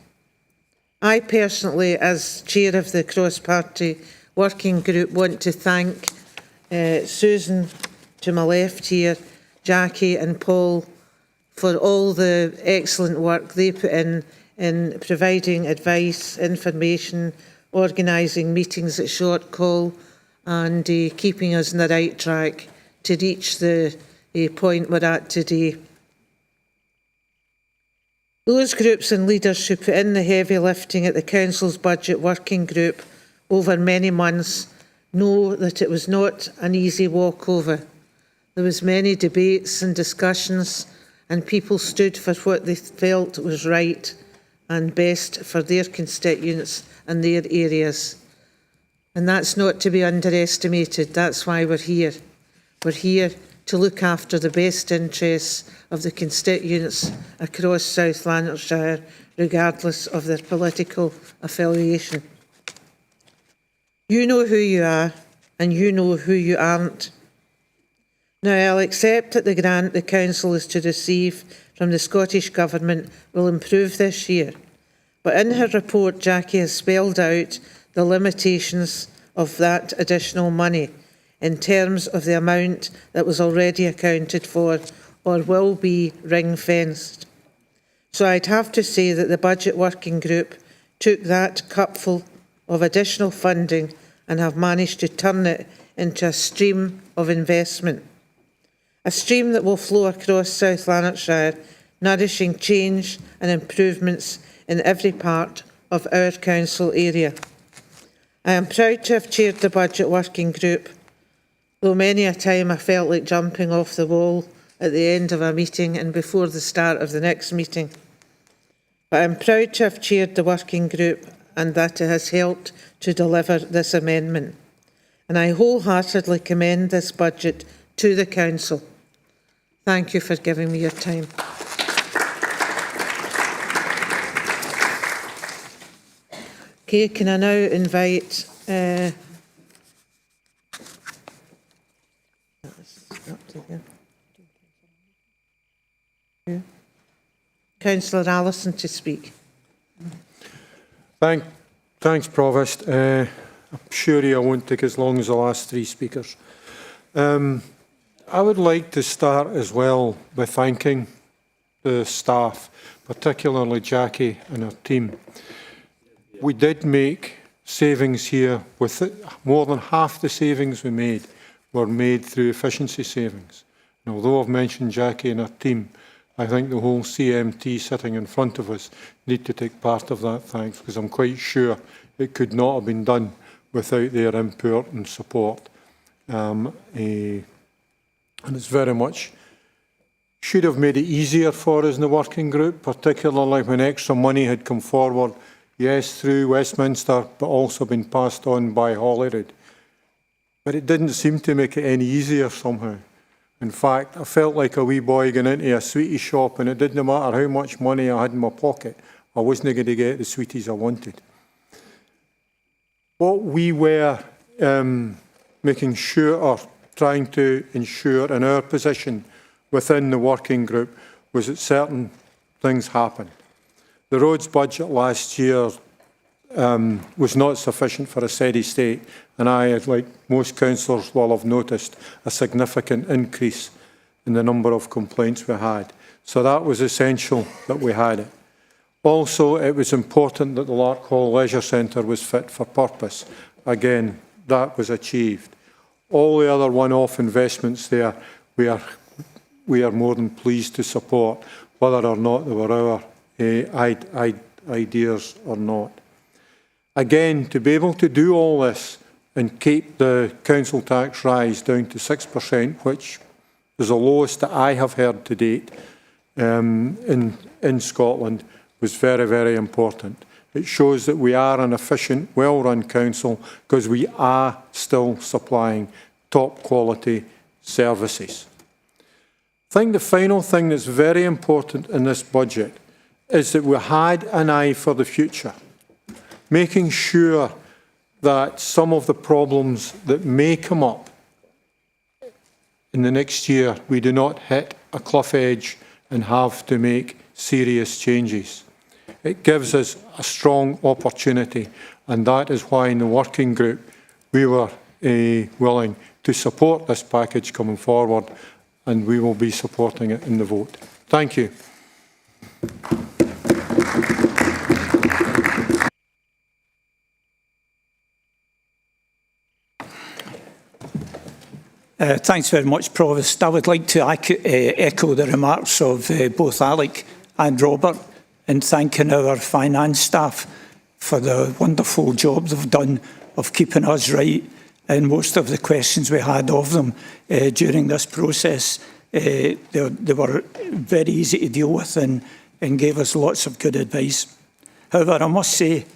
I personally, as chair of the cross-party working group, want to thank Susan to my left here, Jackie and Paul, for all the excellent work they put in providing advice, information, organising meetings at short call, and keeping us on the right track to reach the point we're at today. Those groups and leaders who put in the heavy lifting at the Council's budget working group over many months know that it was not an easy walkover. There was many debates and discussions, and people stood for what they felt was right and best for their constituents and their areas. And that's not to be underestimated. That's why we're here. We're here to look after the best interests of the constituents across South Lanarkshire, regardless of their political affiliation. You know who you are, and you know who you aren't. Now, I'll accept that the grant the Council is to receive from the Scottish Government will improve this year, but in her report, Jackie has spelled out the limitations of that additional money in terms of the amount that was already accounted for or will be ring-fenced. So I'd have to say that the Budget Working Group took that cupful of additional funding and have managed to turn it into a stream of investment. A stream that will flow across South Lanarkshire, nourishing change and improvements in every part of our council area. I am proud to have chaired the Budget Working Group, though many a time I felt like jumping off the wall at the end of a meeting and before the start of the next meeting. But I am proud to have chaired the working group and that it has helped to deliver this amendment. And I wholeheartedly commend this budget to the Council. Thank you for giving me your time. Okay, can I now invite Councillor Allison to speak. Thanks, Provost. I'm sure I won't take as long as the last three speakers. I would like to start as well by thanking the staff, particularly Jackie and her team. We did make savings here. With it, more than half the savings we made were made through efficiency savings. And although I've mentioned Jackie and her team, I think the whole CMT sitting in front of us need to take part of that thanks, because I'm quite sure it could not have been done without their input and support. And it's very much should have made it easier for us in the working group, particularly when extra money had come forward, yes, through Westminster, but also been passed on by Holyrood. But it didn't seem to make it any easier somehow. In fact, I felt like a wee boy going into a sweetie shop, and it didn't matter how much money I had in my pocket, I wasn't going to get the sweeties I wanted. What we were making sure, or trying to ensure in our position within the working group, was that certain things happened. The roads budget last year was not sufficient for a steady state, and I, like most councillors, will have noticed a significant increase in the number of complaints we had. So that was essential that we had it. Also, it was important that the Lark Hall Leisure Centre was fit for purpose. Again, that was achieved. All the other one-off investments there, we are more than pleased to support, whether or not they were our ideas or not. Again, to be able to do all this and keep the council tax rise down to 6%, which is the lowest that I have heard to date in Scotland, was very, very important. It shows that we are an efficient, well-run council because we are still supplying top quality services. I think the final thing that's very important in this budget is that we had an eye for the future, making sure that some of the problems that may come up in the next year, we do not hit a cliff edge and have to make serious changes. It gives us a strong opportunity, and that is why in the working group we were willing to support this package coming forward, and we will be supporting it in the vote. Thank you. Thanks very much, Provost. I would like to echo the remarks of both Alec and Robert in thanking our finance staff for the wonderful job they've done of keeping us right in most of the questions we had of them during this process. They were very easy to deal with and gave us lots of good advice. However, I must say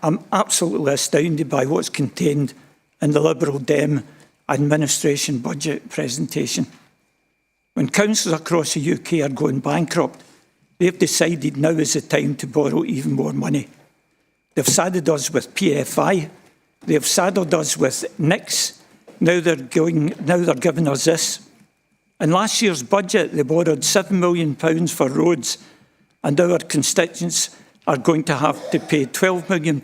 I'm absolutely astounded by what's contained in the Liberal Dem administration budget presentation. When councils across the UK are going bankrupt, they've decided now is the time to borrow even more money. They've saddled us with PFI, they've saddled us with NICs, now they're giving us this. In last year's budget, they borrowed £7 million for roads, and our constituents are going to have to pay £12 million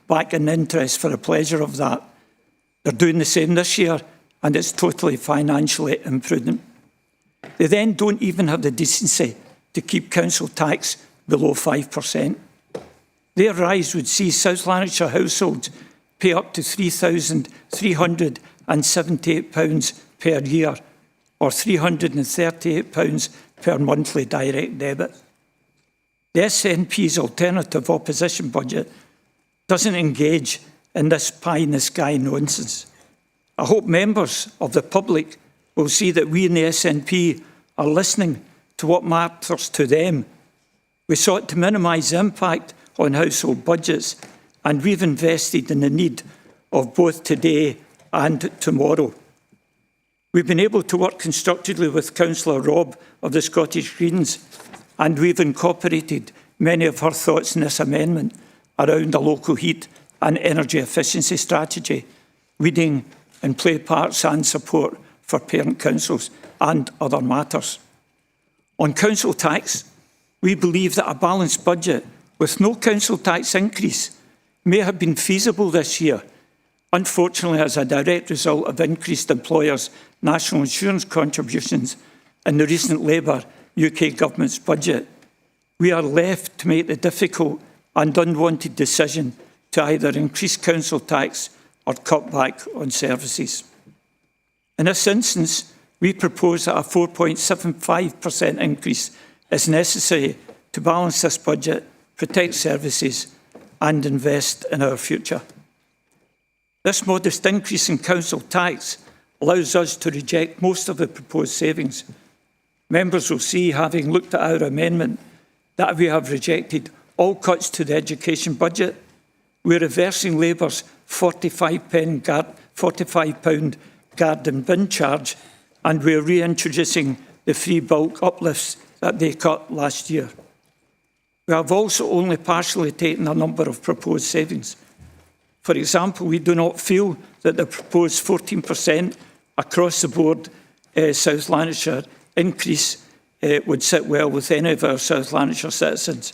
back in interest for the pleasure of that. They're doing the same this year, and it's totally financially imprudent. They then don't even have the decency to keep council tax below 5%. Their rise would see South Lanarkshire households pay up to £3,378 per year, or £338 per monthly direct debit. The SNP's alternative opposition budget doesn't engage in this pie-in-the-sky nonsense. I hope members of the public will see that we in the SNP are listening to what matters to them. We sought to minimise the impact on household budgets, and we've invested in the need of both today and tomorrow. We've been able to work constructively with Councillor Robb of the Scottish Greens, and we've incorporated many of her thoughts in this amendment around a local heat and energy efficiency strategy, leading in play parts and support for parent councils and other matters. On council tax, we believe that a balanced budget with no council tax increase may have been feasible this year, unfortunately as a direct result of increased employers' national insurance contributions in the recent Labour UK government's budget. We are left to make the difficult and unwanted decision to either increase council tax or cut back on services. In this instance, we propose that a 4.75% increase is necessary to balance this budget, protect services and invest in our future. This modest increase in council tax allows us to reject most of the proposed savings. Members will see, having looked at our amendment, that we have rejected all cuts to the education budget. We're reversing Labour's £45 garden bin charge, and we're reintroducing the free bulk uplifts that they cut last year. We have also only partially taken a number of proposed savings. For example, we do not feel that the proposed 14% across the board South Lanarkshire increase would sit well with any of our South Lanarkshire citizens.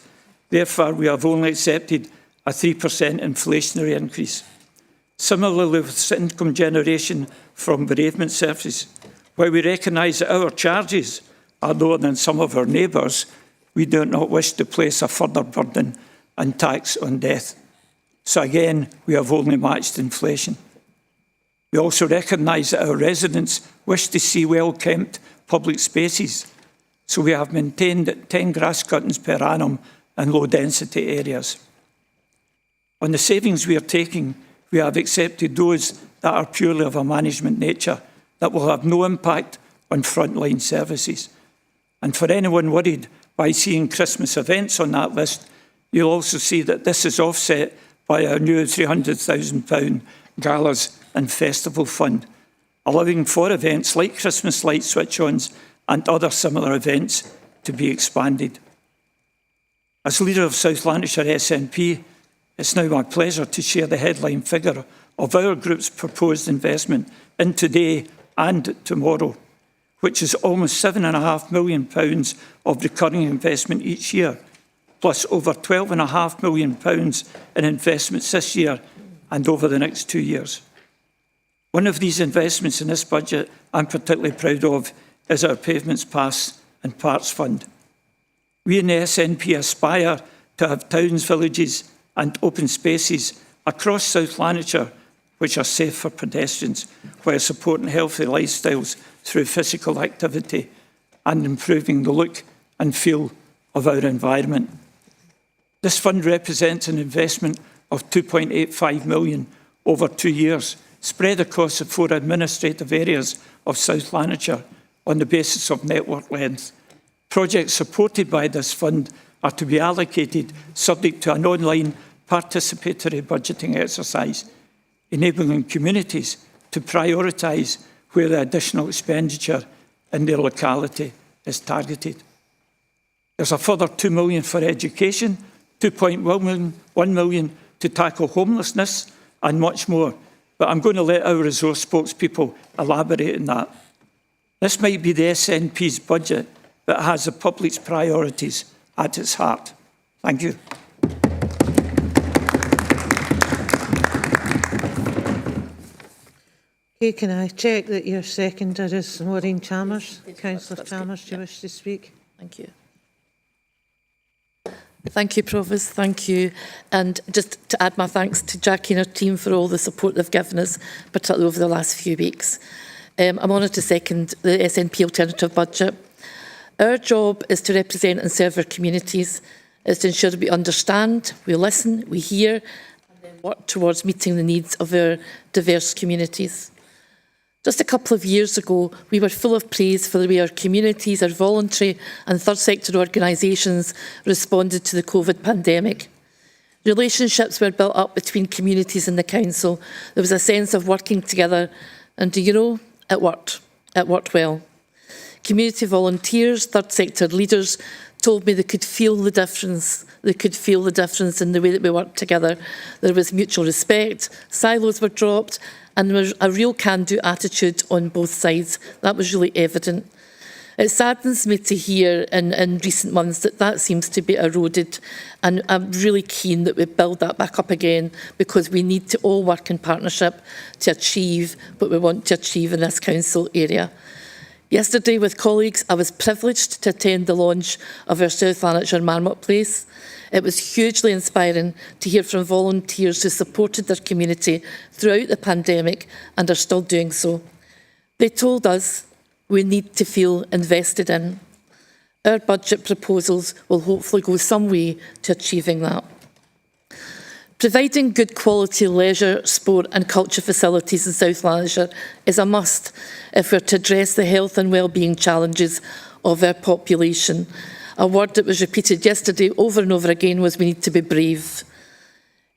Therefore, we have only accepted a 3% inflationary increase. Similarly, with income generation from bereavement services, while we recognise that our charges are lower than some of our neighbours, we do not wish to place a further burden and tax on death. So again, we have only matched inflation. We also recognise that our residents wish to see well-kept public spaces, so we have maintained 10 grass cuttings per annum in low-density areas. On the savings we are taking, we have accepted those that are purely of a management nature, that will have no impact on frontline services. And for anyone worried by seeing Christmas events on that list, you'll also see that this is offset by our new £300,000 galas and festival fund, allowing for events like Christmas light switch-ons and other similar events to be expanded. As leader of South Lanarkshire SNP, it's now my pleasure to share the headline figure of our group's proposed investment in today and tomorrow, which is almost £7.5 million of recurring investment each year, plus over £12.5 million in investments this year and over the next 2 years. One of these investments in this budget I'm particularly proud of is our Pavements Pass and Parts Fund. We in the SNP aspire to have towns, villages and open spaces across South Lanarkshire which are safe for pedestrians, while supporting healthy lifestyles through physical activity and improving the look and feel of our environment. This fund represents an investment of £2.85 million over 2 years, spread across the 4 administrative areas of South Lanarkshire on the basis of network length. Projects supported by this fund are to be allocated subject to an online participatory budgeting exercise, enabling communities to prioritise where the additional expenditure in their locality is targeted. There's a further £2 million for education, £2.1 million to tackle homelessness and much more, but I'm going to let our resource spokespeople elaborate on that. This might be the SNP's budget that has the public's priorities at its heart. Thank you. Okay, can I check that your seconder is Maureen Chalmers? Councillor Chalmers, do you wish to speak? Thank you. Thank you, Provost. Thank you. And just to add my thanks to Jackie and her team for all the support they've given us, particularly over the last few weeks. I'm honoured to second the SNP alternative budget. Our job is to represent and serve our communities, is to ensure that we understand, we listen, we hear, and then work towards meeting the needs of our diverse communities. Just a couple of years ago, we were full of praise for the way our communities, our voluntary and third sector organisations responded to the COVID pandemic. Relationships were built up between communities and the council. There was a sense of working together, and do you know, it worked. It worked well. Community volunteers, third sector leaders told me they could feel the difference. They could feel the difference in the way that we worked together. There was mutual respect, silos were dropped, and there was a real can-do attitude on both sides. That was really evident. It saddens me to hear in recent months that that seems to be eroded, and I'm really keen that we build that back up again, because we need to all work in partnership to achieve what we want to achieve in this council area. Yesterday, with colleagues, I was privileged to attend the launch of our South Lanarkshire Marmotplace. It was hugely inspiring to hear from volunteers who supported their community throughout the pandemic and are still doing so. They told us we need to feel invested in. Our budget proposals will hopefully go some way to achieving that. Providing good quality leisure, sport and culture facilities in South Lanarkshire is a must if we're to address the health and wellbeing challenges of our population. A word that was repeated yesterday over and over again was we need to be brave.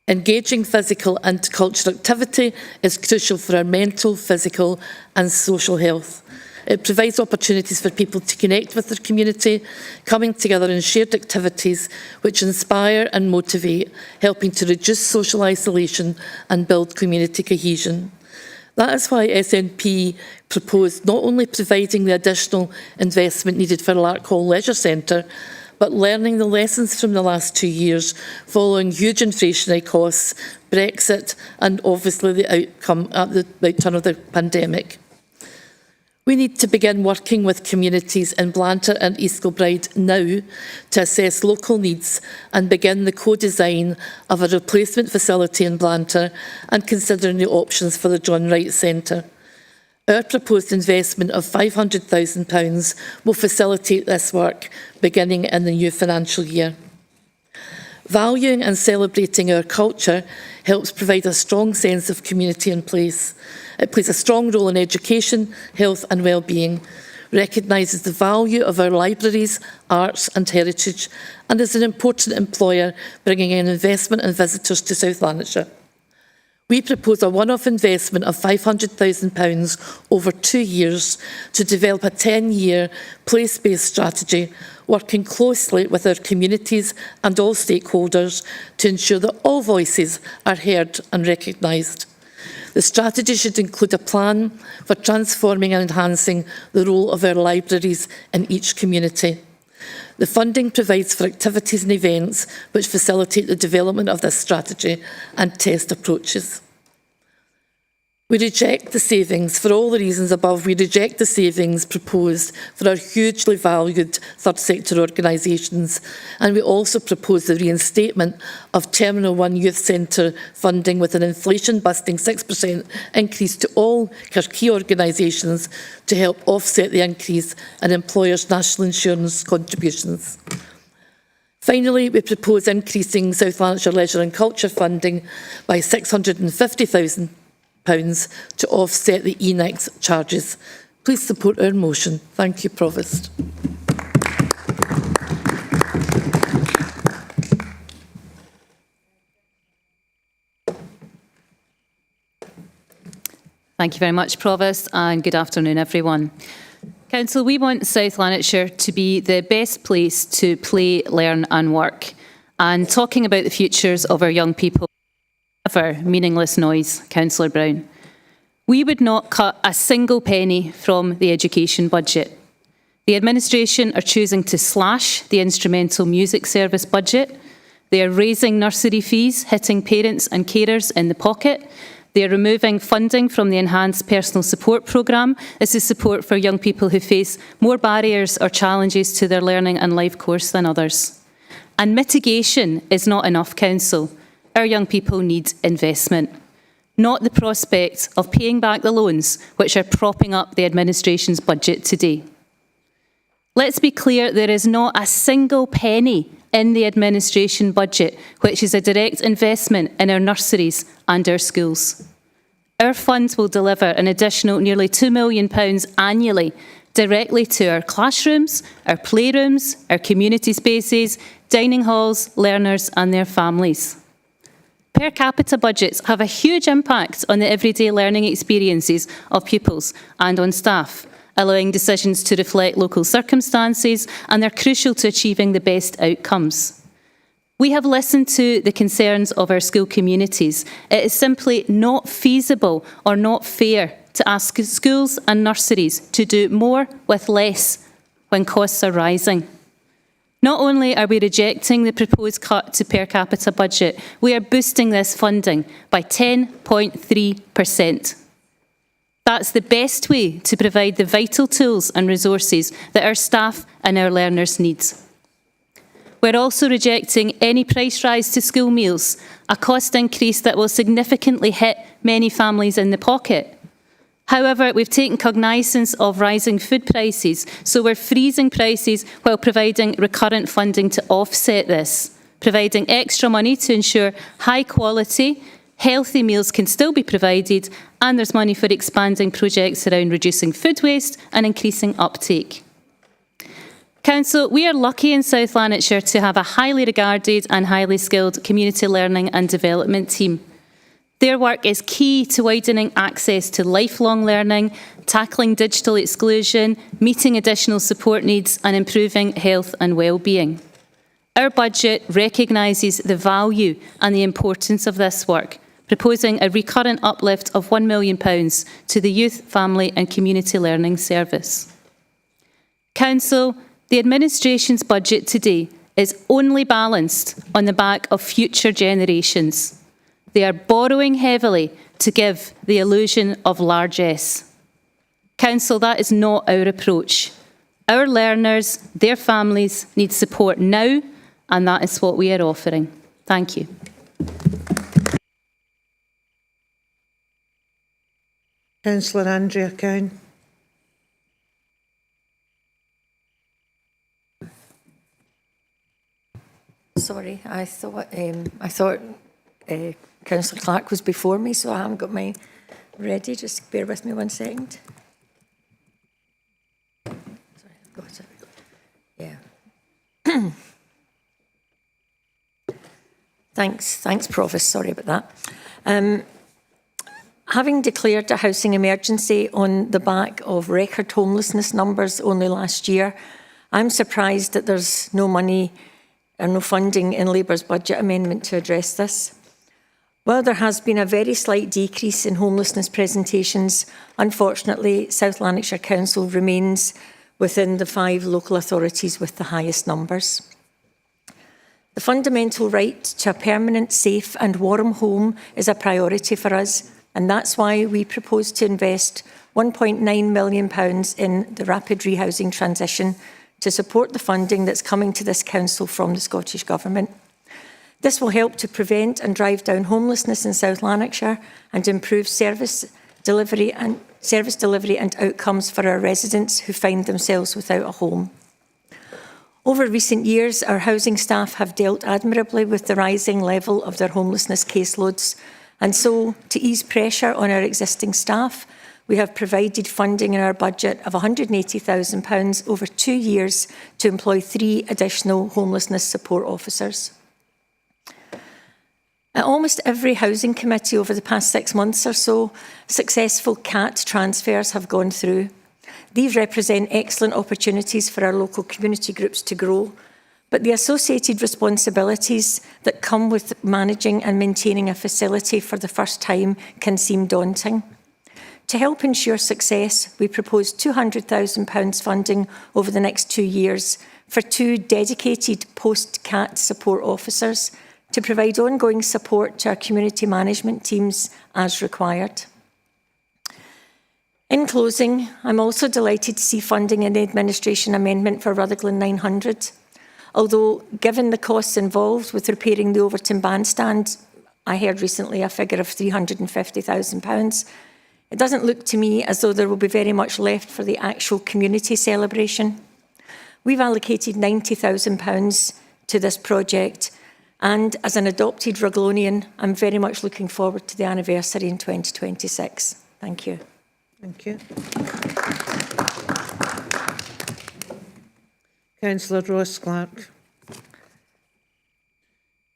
Engaging physical and cultural activity is crucial for our mental, physical and social health. It provides opportunities for people to connect with their community, coming together in shared activities which inspire and motivate, helping to reduce social isolation and build community cohesion. That is why SNP proposed not only providing the additional investment needed for Lark Hall Leisure Centre, but learning the lessons from the last 2 years following huge inflationary costs, Brexit and obviously the outcome at the outturn of the pandemic. We need to begin working with communities in Blantyre and East Kilbride now to assess local needs and begin the co-design of a replacement facility in Blantyre and considering the options for the John Wright Centre. Our proposed investment of £500,000 will facilitate this work beginning in the new financial year. Valuing and celebrating our culture helps provide a strong sense of community and place. It plays a strong role in education, health and well-being, recognises the value of our libraries, arts and heritage, and is an important employer bringing in investment and visitors to South Lanarkshire. We propose a one-off investment of £500,000 over 2 years to develop a 10-year place-based strategy, working closely with our communities and all stakeholders to ensure that all voices are heard and recognised. The strategy should include a plan for transforming and enhancing the role of our libraries in each community. The funding provides for activities and events which facilitate the development of this strategy and test approaches. We reject the savings, for all the reasons above, we reject the savings proposed for our hugely valued third sector organisations, and we also propose the reinstatement of Terminal 1 Youth Centre funding with an inflation-busting 6% increase to all key organisations to help offset the increase in employers' national insurance contributions. Finally, we propose increasing South Lanarkshire Leisure and Culture funding by £650,000 to offset the ENICS charges. Please support our motion. Thank you, Provost. Thank you very much, Provost, and good afternoon, everyone. Council, we want South Lanarkshire to be the best place to play, learn and work. And talking about the futures of our young people, never meaningless noise, Councillor Brown. We would not cut a single penny from the education budget. The administration are choosing to slash the instrumental music service budget. They are raising nursery fees, hitting parents and carers in the pocket. They are removing funding from the Enhanced Personal Support Programme. This is support for young people who face more barriers or challenges to their learning and life course than others. And mitigation is not enough, Council. Our young people need investment, not the prospect of paying back the loans which are propping up the administration's budget today. Let's be clear, there is not a single penny in the administration budget which is a direct investment in our nurseries and our schools. Our funds will deliver an additional nearly £2 million annually directly to our classrooms, our playrooms, our community spaces, dining halls, learners and their families. Per capita budgets have a huge impact on the everyday learning experiences of pupils and on staff, allowing decisions to reflect local circumstances, and they're crucial to achieving the best outcomes. We have listened to the concerns of our school communities. It is simply not feasible or not fair to ask schools and nurseries to do more with less when costs are rising. Not only are we rejecting the proposed cut to per capita budget, we are boosting this funding by 10.3%. That's the best way to provide the vital tools and resources that our staff and our learners need. We're also rejecting any price rise to school meals, a cost increase that will significantly hit many families in the pocket. However, we've taken cognizance of rising food prices, so we're freezing prices while providing recurrent funding to offset this, providing extra money to ensure high quality, healthy meals can still be provided, and there's money for expanding projects around reducing food waste and increasing uptake. Council, we are lucky in South Lanarkshire to have a highly regarded and highly skilled community learning and development team. Their work is key to widening access to lifelong learning, tackling digital exclusion, meeting additional support needs and improving health and well-being. Our budget recognises the value and the importance of this work, proposing a recurrent uplift of £1 million to the Youth, Family and Community Learning Service. Council, the administration's budget today is only balanced on the back of future generations. They are borrowing heavily to give the illusion of largesse. Council, that is not our approach. Our learners, their families need support now, and that is what we are offering. Thank you. Councillor Andrea Cowan. Sorry, I thought Councillor Clark was before me, so I haven't got mine ready. Just bear with me 1 second. Sorry, I've got it. Yeah. Thanks, Provost. Sorry about that. Having declared a housing emergency on the back of record homelessness numbers only last year, I'm surprised that there's no money and no funding in Labour's budget amendment to address this. While there has been a very slight decrease in homelessness presentations, unfortunately, South Lanarkshire Council remains within the 5 local authorities with the highest numbers. The fundamental right to a permanent, safe and warm home is a priority for us, and that's why we propose to invest £1.9 million in the rapid rehousing transition to support the funding that's coming to this council from the Scottish Government. This will help to prevent and drive down homelessness in South Lanarkshire and improve service delivery and outcomes for our residents who find themselves without a home. Over recent years, our housing staff have dealt admirably with the rising level of their homelessness caseloads, and so, to ease pressure on our existing staff, we have provided funding in our budget of £180,000 over 2 years to employ 3 additional homelessness support officers. At almost every housing committee over the past 6 months or so, successful CAT transfers have gone through. These represent excellent opportunities for our local community groups to grow, but the associated responsibilities that come with managing and maintaining a facility for the first time can seem daunting. To help ensure success, we propose £200,000 funding over the next 2 years for 2 dedicated post-CAT support officers to provide ongoing support to our community management teams as required. In closing, I'm also delighted to see funding in the administration amendment for Rutherglen 900. Although, given the costs involved with repairing the Overton bandstand, I heard recently a figure of £350,000, it doesn't look to me as though there will be very much left for the actual community celebration. We've allocated £90,000 to this project, and as an adopted Ruglonian, I'm very much looking forward to the anniversary in 2026. Thank you. Thank you. Councillor Ross Clark.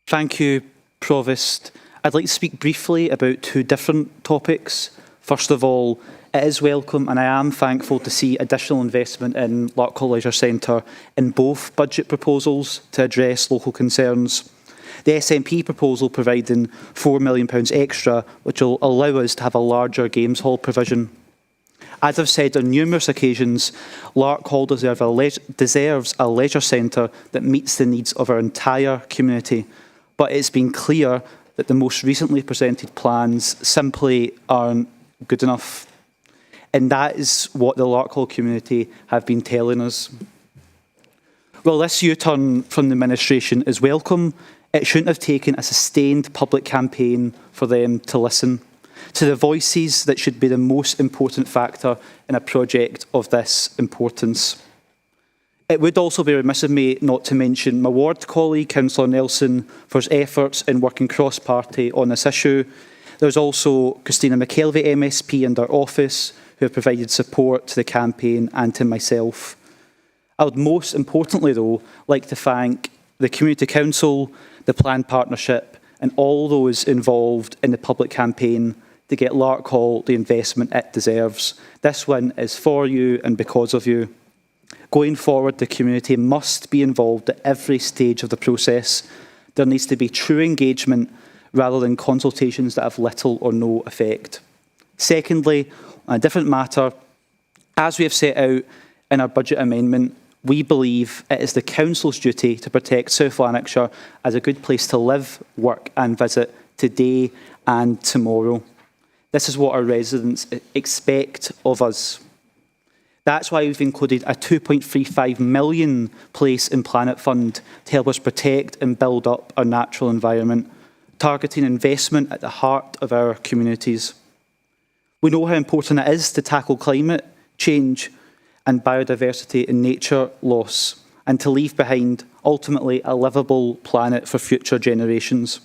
Thank you, Provost. I'd like to speak briefly about two different topics. First of all, it is welcome and I am thankful to see additional investment in Larkhall Leisure Centre in both budget proposals to address local concerns. The SNP proposal providing £4 million extra, which will allow us to have a larger games hall provision. As I've said on numerous occasions, Larkhall deserves a leisure centre that meets the needs of our entire community, but it's been clear that the most recently presented plans simply aren't good enough. And that is what the Larkhall community have been telling us. Well, this U-turn from the administration is welcome. It shouldn't have taken a sustained public campaign for them to listen to the voices that should be the most important factor in a project of this importance. It would also be remiss of me not to mention my ward colleague, Councillor Nelson, for his efforts in working cross-party on this issue. There's also Christina McKelvey, MSP, and our office, who have provided support to the campaign and to myself. I would most importantly, though, like to thank the Community Council, the Planned Partnership, and all those involved in the public campaign to get Larkhall the investment it deserves. This win is for you and because of you. Going forward, the community must be involved at every stage of the process. There needs to be true engagement rather than consultations that have little or no effect. Secondly, on a different matter, as we have set out in our budget amendment, we believe it is the Council's duty to protect South Lanarkshire as a good place to live, work and visit today and tomorrow. This is what our residents expect of us. That's why we've included a £2.35 million Place and Planet Fund to help us protect and build up our natural environment, targeting investment at the heart of our communities. We know how important it is to tackle climate change and biodiversity and nature loss, and to leave behind, ultimately, a livable planet for future generations.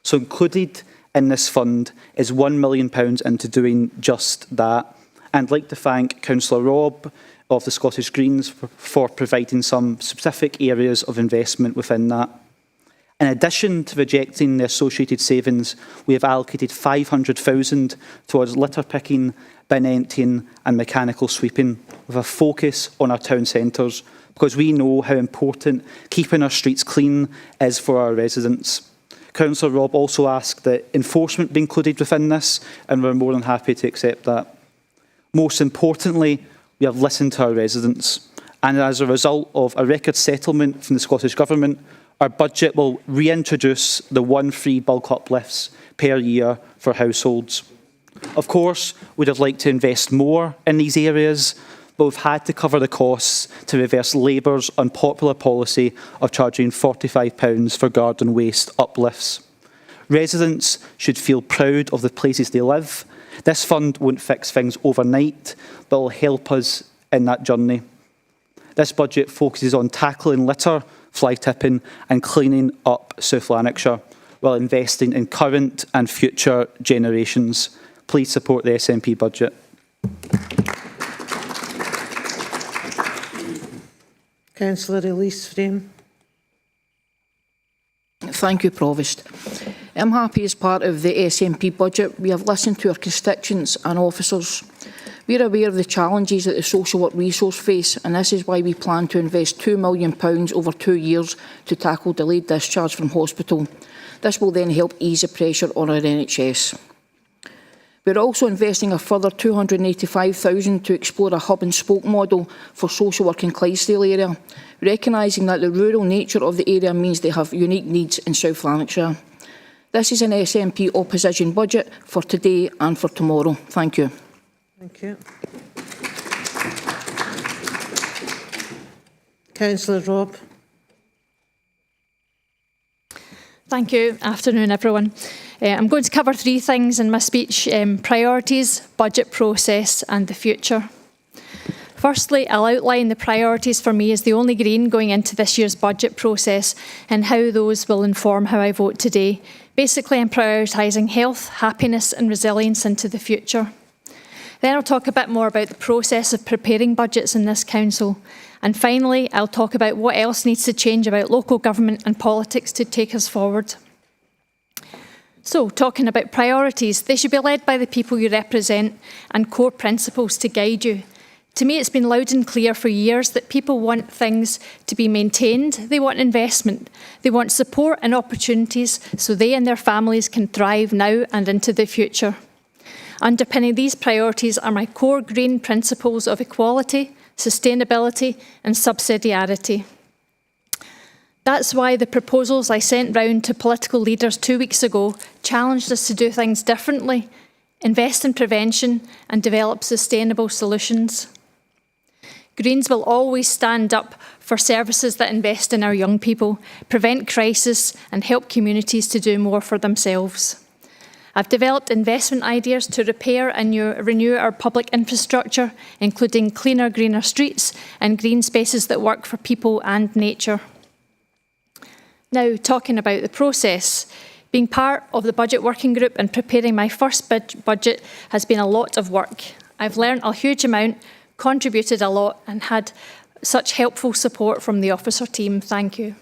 So included in this fund is £1 million into doing just that. And I'd like to thank Councillor Robb of the Scottish Greens for providing some specific areas of investment within that. In addition to rejecting the associated savings, we have allocated £500,000 towards litter picking, bin emptying and mechanical sweeping, with a focus on our town centres, because we know how important keeping our streets clean is for our residents. Councillor Robb also asked that enforcement be included within this, and we're more than happy to accept that. Most importantly, we have listened to our residents, and as a result of a record settlement from the Scottish Government, our budget will reintroduce the 1 free bulk uplifts per year for households. Of course, we'd have liked to invest more in these areas, but we've had to cover the costs to reverse Labour's unpopular policy of charging £45 for garden waste uplifts. Residents should feel proud of the places they live. This fund won't fix things overnight, but will help us in that journey. This budget focuses on tackling litter, fly tipping and cleaning up South Lanarkshire, while investing in current and future generations. Please support the SNP budget. Councillor Elise Frame. Thank you, Provost. I'm happy as part of the SNP budget we have listened to our constituents and officers. We are aware of the challenges that the social work resource face, and this is why we plan to invest £2 million over 2 years to tackle delayed discharge from hospital. This will then help ease the pressure on our NHS. We're also investing a further £285,000 to explore a hub and spoke model for social work in Clydesdale area, recognising that the rural nature of the area means they have unique needs in South Lanarkshire. This is an SNP opposition budget for today and for tomorrow. Thank you. Thank you. Councillor Robb. Thank you. Afternoon, everyone. I'm going to cover three things in my speech: priorities, budget process and the future. Firstly, I'll outline the priorities for me as the only Green going into this year's budget process and how those will inform how I vote today. Basically, I'm prioritising health, happiness and resilience into the future. Then I'll talk a bit more about the process of preparing budgets in this council. And finally, I'll talk about what else needs to change about local government and politics to take us forward. So, talking about priorities, they should be led by the people you represent and core principles to guide you. To me, it's been loud and clear for years that people want things to be maintained, they want investment, they want support and opportunities so they and their families can thrive now and into the future. Underpinning these priorities are my core Green principles of equality, sustainability and subsidiarity. That's why the proposals I sent round to political leaders 2 weeks ago challenged us to do things differently, invest in prevention and develop sustainable solutions. Greens will always stand up for services that invest in our young people, prevent crisis and help communities to do more for themselves. I've developed investment ideas to repair and renew our public infrastructure, including cleaner, greener streets and green spaces that work for people and nature. Now, talking about the process. Being part of the budget working group and preparing my first budget has been a lot of work. I've learned a huge amount, contributed a lot and had such helpful support from the officer team. Thank you.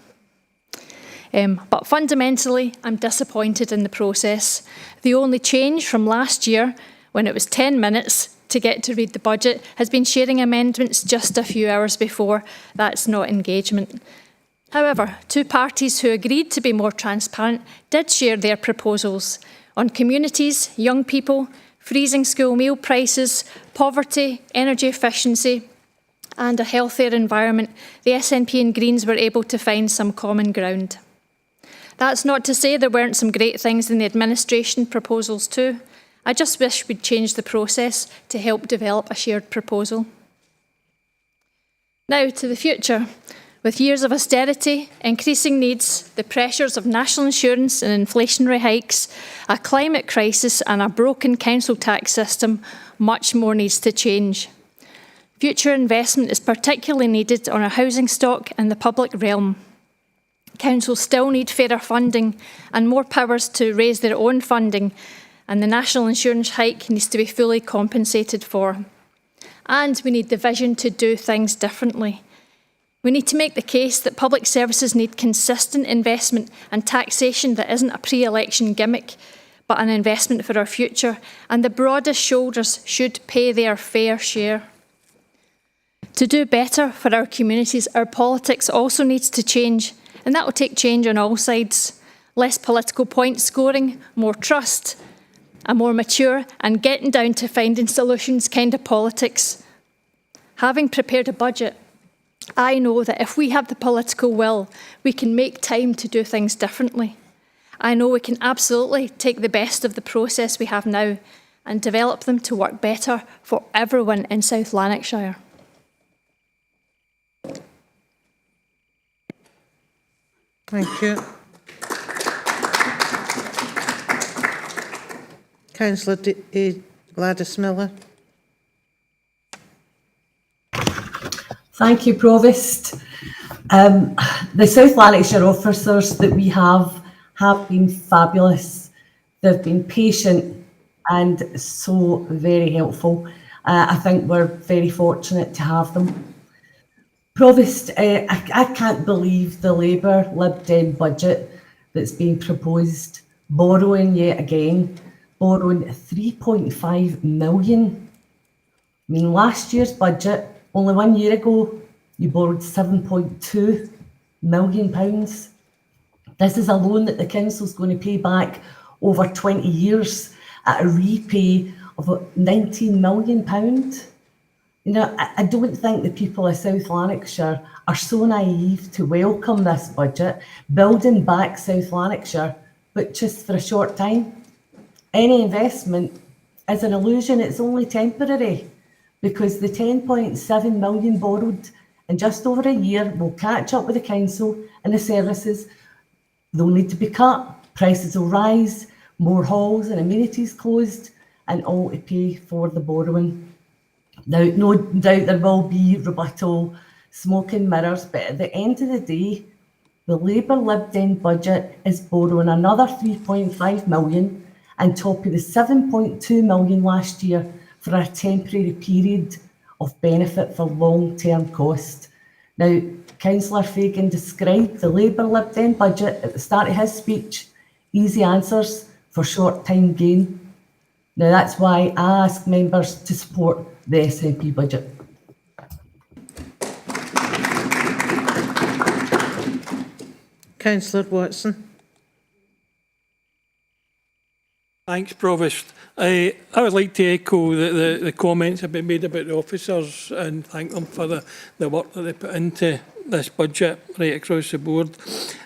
But fundamentally, I'm disappointed in the process. The only change from last year, when it was 10 minutes to get to read the budget, has been sharing amendments just a few hours before. That's not engagement. However, two parties who agreed to be more transparent did share their proposals on communities, young people, freezing school meal prices, poverty, energy efficiency and a healthier environment. The SNP and Greens were able to find some common ground. That's not to say there weren't some great things in the administration proposals too. I just wish we'd changed the process to help develop a shared proposal. Now to the future. With years of austerity, increasing needs, the pressures of national insurance and inflationary hikes, a climate crisis and a broken council tax system, much more needs to change. Future investment is particularly needed on our housing stock and the public realm. Councils still need fairer funding and more powers to raise their own funding, and the national insurance hike needs to be fully compensated for. And we need the vision to do things differently. We need to make the case that public services need consistent investment and taxation that isn't a pre-election gimmick, but an investment for our future, and the broadest shoulders should pay their fair share. To do better for our communities, our politics also needs to change, and that will take change on all sides. Less political point scoring, more trust, a more mature and getting down to finding solutions kind of politics. Having prepared a budget, I know that if we have the political will, we can make time to do things differently. I know we can absolutely take the best of the process we have now and develop them to work better for everyone in South Lanarkshire. Thank you. Councillor Gladys Miller. Thank you, Provost. The South Lanarkshire officers that we have been fabulous. They've been patient and so very helpful. I think we're very fortunate to have them. Provost, I can't believe the Labour Lib Dem budget that's being proposed, borrowing yet again, borrowing 3.5 million. I mean, last year's budget, only 1 year ago, you borrowed £7.2 million. This is a loan that the council's going to pay back over 20 years at a repay of £19 million. You know, I don't think the people of South Lanarkshire are so naive to welcome this budget, building back South Lanarkshire, but just for a short time. Any investment is an illusion, it's only temporary, because the 10.7 million borrowed in just over a year will catch up with the council and the services. They'll need to be cut, prices will rise, more halls and amenities closed, and all to pay for the borrowing. Now, no doubt there will be rebuttal, smoke and mirrors, but at the end of the day, the Labour Lib Dem budget is borrowing another 3.5 million on top of the 7.2 million last year for a temporary period of benefit for long-term cost. Now, Councillor Fagan described the Labour Lib Dem budget at the start of his speech, easy answers for short-time gain. Now, that's why I ask members to support the SNP budget. Councillor Watson. Thanks, Provost. I would like to echo the comments have been made about the officers and thank them for the work that they put into this budget right across the board.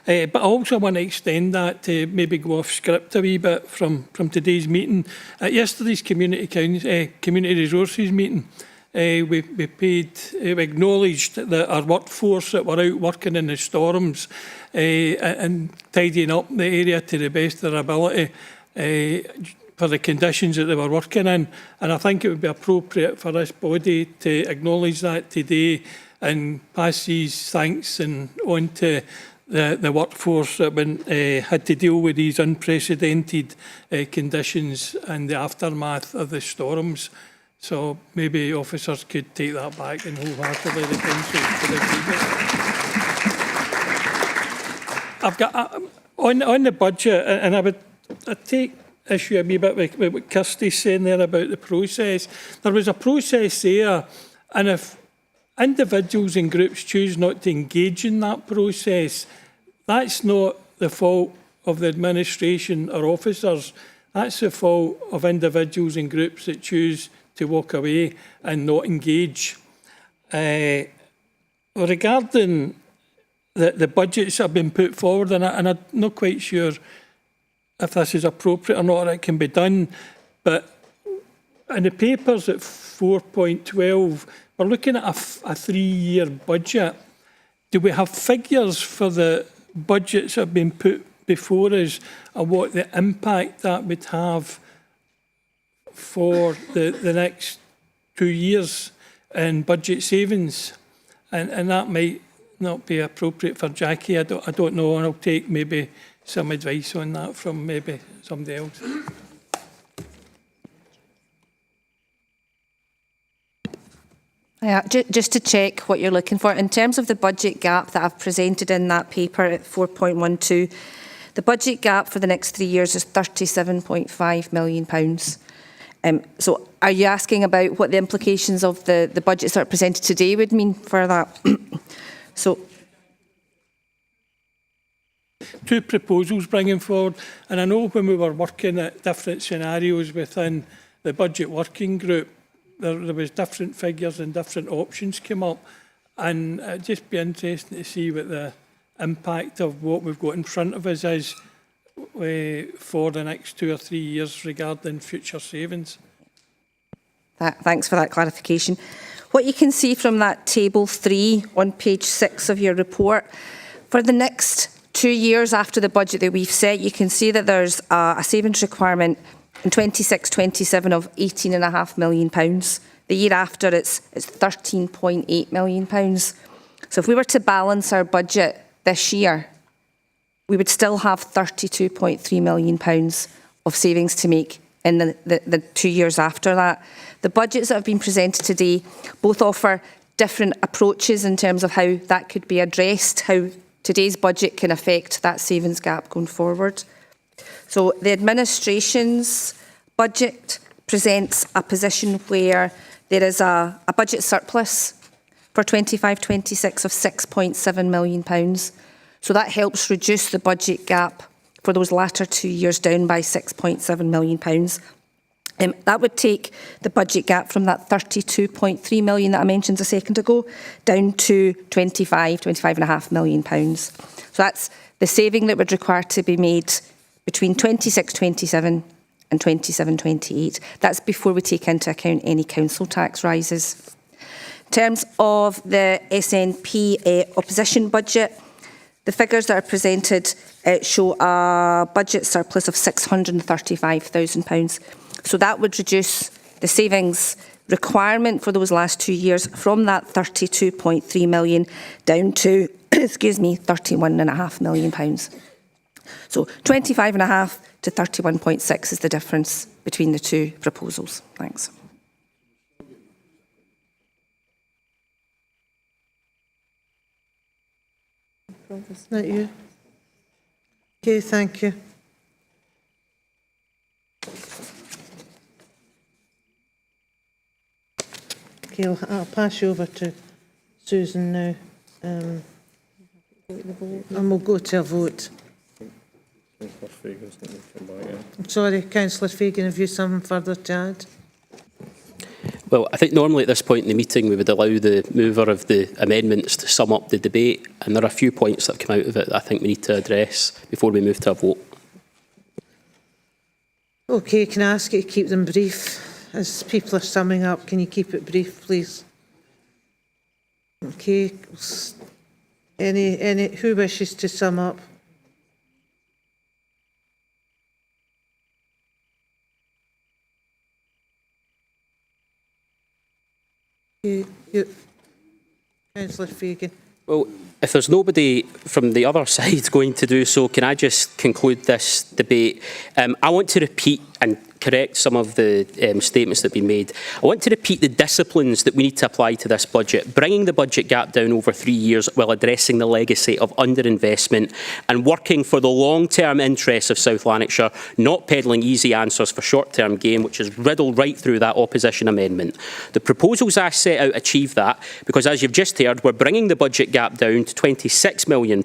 But I also want to extend that to maybe go off script a wee bit from today's meeting. At yesterday's community resources meeting, we acknowledged that our workforce that were out working in the storms and tidying up the area to the best of their ability for the conditions that they were working in. And I think it would be appropriate for this body to acknowledge that today and pass these thanks and on to the workforce that had to deal with these unprecedented conditions and the aftermath of the storms. So maybe officers could take that back and wholeheartedly the council could agree with. I've got on the budget, and I take issue a wee bit with what Kirsty's saying there about the process. There was a process there, and if individuals and groups choose not to engage in that process, that's not the fault of the administration or officers. That's the fault of individuals and groups that choose to walk away and not engage. Regarding the budgets that have been put forward, and I'm not quite sure if this is appropriate or not, or it can be done, but in the papers at 4.12, we're looking at a 3-year budget. Do we have figures for the budgets that have been put before us and what the impact that would have for the next 2 years in budget savings? And that might not be appropriate for Jackie. I don't know, and I'll take maybe some advice on that from maybe somebody else. Yeah, just to check what you're looking for, in terms of the budget gap that I've presented in that paper at 4.12, the budget gap for the next 3 years is £37.5 million. So are you asking about what the implications of the budgets that are presented today would mean for that? So, two proposals bringing forward, and I know when we were working at different scenarios within the budget working group, there was different figures and different options came up, and it'd just be interesting to see what the impact of what we've got in front of us is for the next 2 or 3 years regarding future savings. Thanks for that clarification. What you can see from that table 3 on page 6 of your report, for the next 2 years after the budget that we've set, you can see that there's a savings requirement in 26-27 of £18.5 million. The year after, it's £13.8 million. So if we were to balance our budget this year, we would still have £32.3 million of savings to make in the 2 years after that. The budgets that have been presented today both offer different approaches in terms of how that could be addressed, how today's budget can affect that savings gap going forward. So the administration's budget presents a position where there is a budget surplus for 25-26 of £6.7 million. So that helps reduce the budget gap for those latter 2 years down by £6.7 million. That would take the budget gap from that 32.3 million that I mentioned a second ago down to £25.5 million. So that's the saving that would require to be made between 26-27 and 27-28. That's before we take into account any council tax rises. In terms of the SNP opposition budget, the figures that are presented show a budget surplus of £635,000. So that would reduce the savings requirement for those last 2 years from that £32.3 million down to, £31.5 million. So 25.5 to 31.6 is the difference between the two proposals. Thanks. Is that you? Okay, thank you. Okay, I'll pass you over to Susan now. And we'll go to a vote. I'm sorry, Councillor Fagan, have you something further to add? Well, I think normally at this point in the meeting we would allow the mover of the amendments to sum up the debate, and there are a few points that have come out of it that I think we need to address before we move to a vote. Okay, can I ask you to keep them brief? As people are summing up, can you keep it brief, please? Okay. Who wishes to sum up? Councillor Fagan. Well, if there's nobody from the other side going to do so, can I just conclude this debate? I want to repeat and correct some of the statements that have been made. I want to repeat the disciplines that we need to apply to this budget, bringing the budget gap down over 3 years while addressing the legacy of underinvestment and working for the long-term interests of South Lanarkshire, not peddling easy answers for short-term gain, which is riddled right through that opposition amendment. The proposals I set out achieve that because, as you've just heard, we're bringing the budget gap down to £26 million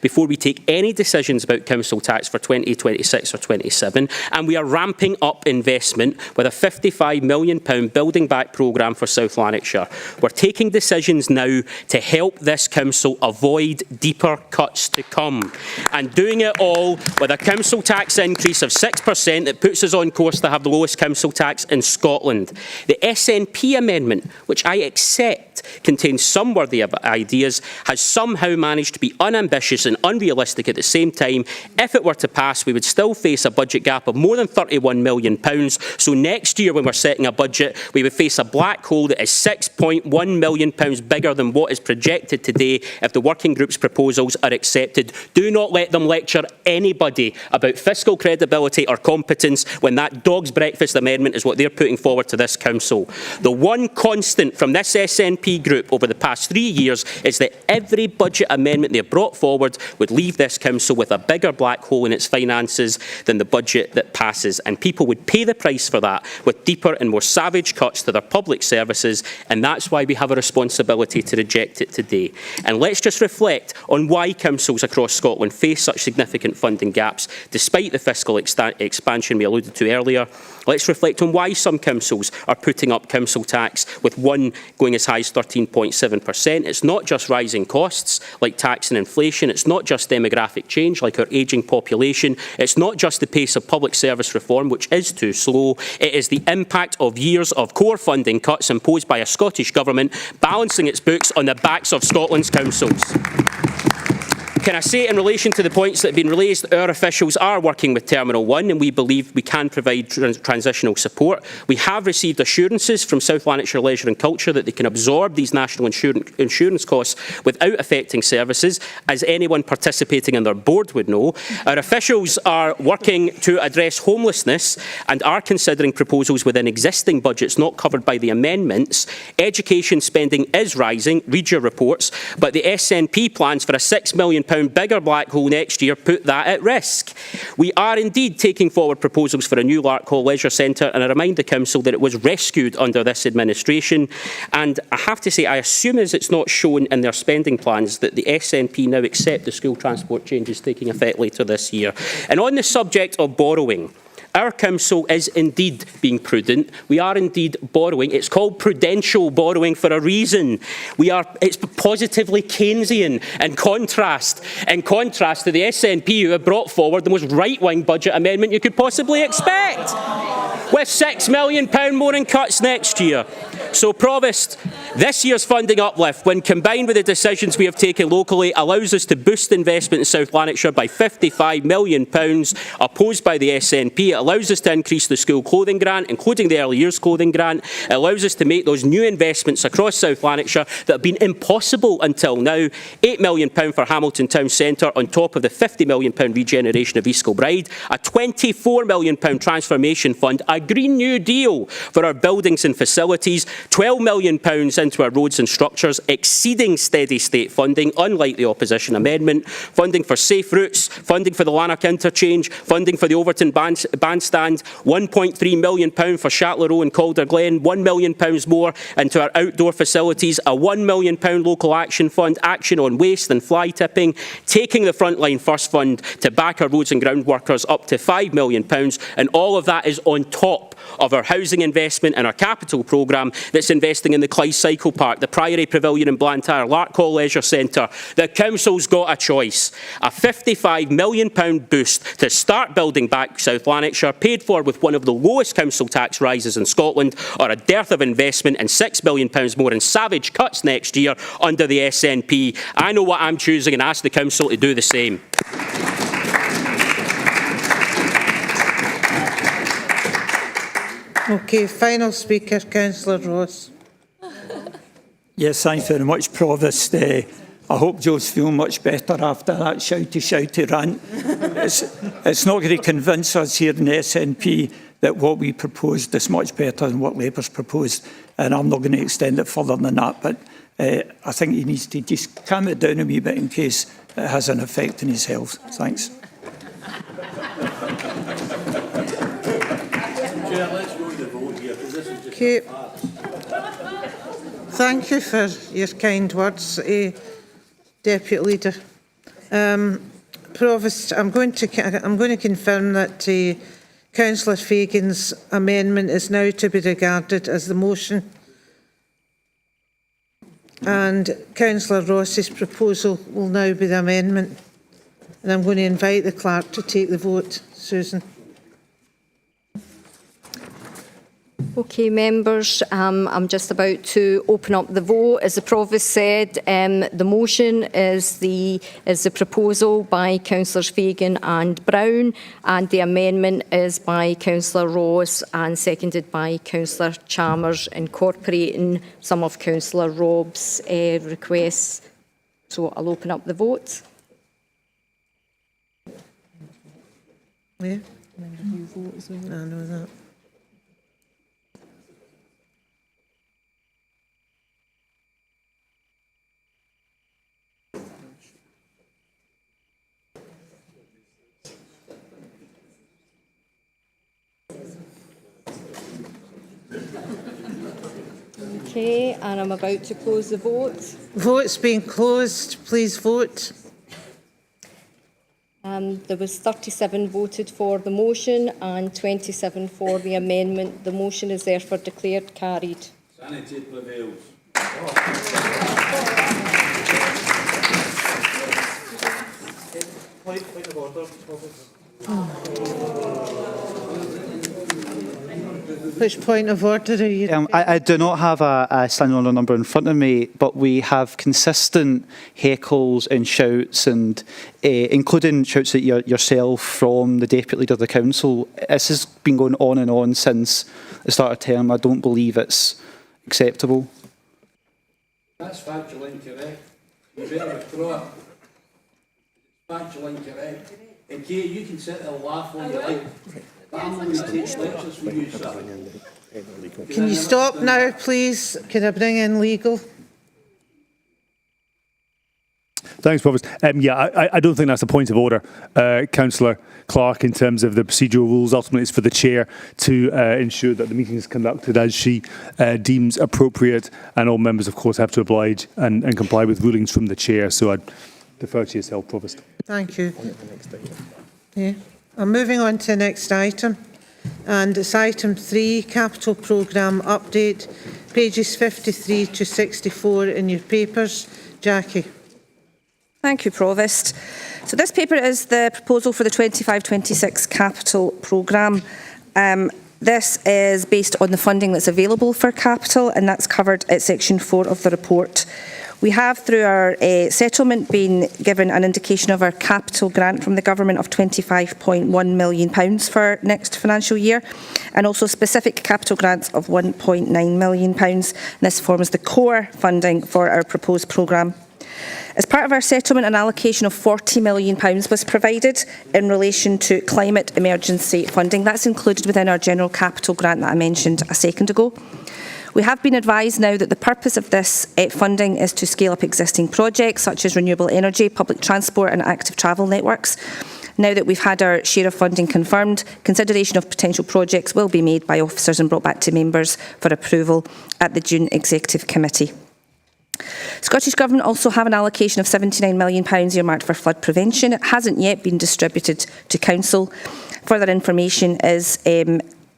before we take any decisions about council tax for 2026 or 27, and we are ramping up investment with a £55 million building back programme for South Lanarkshire. We're taking decisions now to help this council avoid deeper cuts to come, and doing it all with a council tax increase of 6% that puts us on course to have the lowest council tax in Scotland. The SNP amendment, which I accept contains some worthy ideas, has somehow managed to be unambitious and unrealistic at the same time. If it were to pass, we would still face a budget gap of more than £31 million. So next year, when we're setting a budget, we would face a black hole that is £6.1 million bigger than what is projected today if the working group's proposals are accepted. Do not let them lecture anybody about fiscal credibility or competence when that dog's breakfast amendment is what they're putting forward to this council. The one constant from this SNP group over the past 3 years is that every budget amendment they've brought forward would leave this council with a bigger black hole in its finances than the budget that passes, and people would pay the price for that with deeper and more savage cuts to their public services, and that's why we have a responsibility to reject it today. And let's just reflect on why councils across Scotland face such significant funding gaps, despite the fiscal expansion we alluded to earlier. Let's reflect on why some councils are putting up council tax, with one going as high as 13.7%. It's not just rising costs like tax and inflation. It's not just demographic change like our ageing population. It's not just the pace of public service reform, which is too slow. It is the impact of years of core funding cuts imposed by a Scottish government balancing its books on the backs of Scotland's councils. Can I say, in relation to the points that have been raised, our officials are working with Terminal 1 and we believe we can provide transitional support. We have received assurances from South Lanarkshire Leisure and Culture that they can absorb these national insurance costs without affecting services, as anyone participating in their board would know. Our officials are working to address homelessness and are considering proposals within existing budgets not covered by the amendments. Education spending is rising, read your reports, but the SNP plans for a £6 million bigger black hole next year put that at risk. We are indeed taking forward proposals for a new Larkhall Leisure Centre, and I remind the Council that it was rescued under this administration. And I have to say, I assume as it's not shown in their spending plans that the SNP now accept the school transport changes taking effect later this year. And on the subject of borrowing, Our council is indeed being prudent. We are indeed borrowing. It's called prudential borrowing for a reason. It's positively Keynesian in contrast to the SNP who have brought forward the most right-wing budget amendment you could possibly expect, with £6 million more in cuts next year. So, Provost, this year's funding uplift, when combined with the decisions we have taken locally, allows us to boost investment in South Lanarkshire by £55 million, opposed by the SNP. It allows us to increase the school clothing grant, including the early years clothing grant. It allows us to make those new investments across South Lanarkshire that have been impossible until now. £8 million for Hamilton Town Centre on top of the £50 million regeneration of East Kilbride, a £24 million transformation fund, a Green New Deal for our buildings and facilities, £12 million into our roads and structures, exceeding steady state funding, unlike the opposition amendment, funding for safe routes, funding for the Lanark interchange, funding for the Overton bandstand, £1.3 million for Shatler Row and Calder Glen, £1 million more into our outdoor facilities, a £1 million local action fund, action on waste and fly tipping, taking the Frontline First Fund to back our roads and ground workers up to £5 million, and all of that is on top of our housing investment and our capital programme that's investing in the Clyde Cycle Park, the Priory Pavilion in Blantyre, Larkhall Leisure Centre. The council's got a choice. A £55 million boost to start building back South Lanarkshire, paid for with one of the lowest council tax rises in Scotland, or a dearth of investment and £6 million more in savage cuts next year under the SNP. I know what I'm choosing and ask the council to do the same. Okay, final speaker, Councillor Ross. Yes, thanks very much, Provost. I hope Joe's feeling much better after that shouty rant. It's not going to convince us here in the SNP that what we proposed is much better than what Labour's proposed, and I'm not going to extend it further than that, but I think he needs to just calm it down a wee bit in case it has an effect on his health. Thanks. Okay. Thank you for your kind words, Deputy Leader. Provost, I'm going to confirm that Councillor Fagan's amendment is now to be regarded as the motion, and Councillor Ross's proposal will now be the amendment. And I'm going to invite the clerk to take the vote. Susan. Okay, members, I'm just about to open up the vote. As the Provost said, the motion is the proposal by Councillors Fagan and Brown, and the amendment is by Councillor Ross and seconded by Councillor Chalmers, incorporating some of Councillor Robb's requests. So I'll open up the vote. Yeah, I know that. Okay, and I'm about to close the vote. Vote's been closed. Please vote. There was 37 voted for the motion and 27 for the amendment. The motion is therefore declared carried. Sanity prevails. Point of order. Which point of order are you? I do not have a standing order number in front of me, but we have consistent heckles and shouts, and including shouts at yourself from the Deputy Leader of the Council. This has been going on and on since the start of term. I don't believe it's acceptable. That's factually incorrect. You better withdraw it. It's factually incorrect. And Kate, you can sit there and laugh all you like. Can you stop now, please? Can I bring in legal? Thanks, Provost. I don't think that's a point of order, Councillor Clark, in terms of the procedural rules. Ultimately, it's for the Chair to ensure that the meeting is conducted as she deems appropriate, and all members, of course, have to oblige and comply with rulings from the Chair. So I'd defer to yourself, Provost. Thank you. Yeah. I'm moving on to the next item. and it's item 3, capital programme update, pages 53 to 64 in your papers. Jackie. Thank you, Provost. So this paper is the proposal for the 25-26 capital programme. This is based on the funding that's available for capital, and that's covered at section 4 of the report. We have, through our settlement, been given an indication of our capital grant from the government of £25.1 million for next financial year, and also specific capital grants of £1.9 million. This forms the core funding for our proposed programme. As part of our settlement, an allocation of £40 million was provided in relation to climate emergency funding. That's included within our general capital grant that I mentioned a second ago. We have been advised now that the purpose of this funding is to scale up existing projects such as renewable energy, public transport and active travel networks. Now that we've had our share of funding confirmed, consideration of potential projects will be made by officers and brought back to members for approval at the June Executive Committee. Scottish Government also have an allocation of £79 million earmarked for flood prevention. It hasn't yet been distributed to Council. Further information is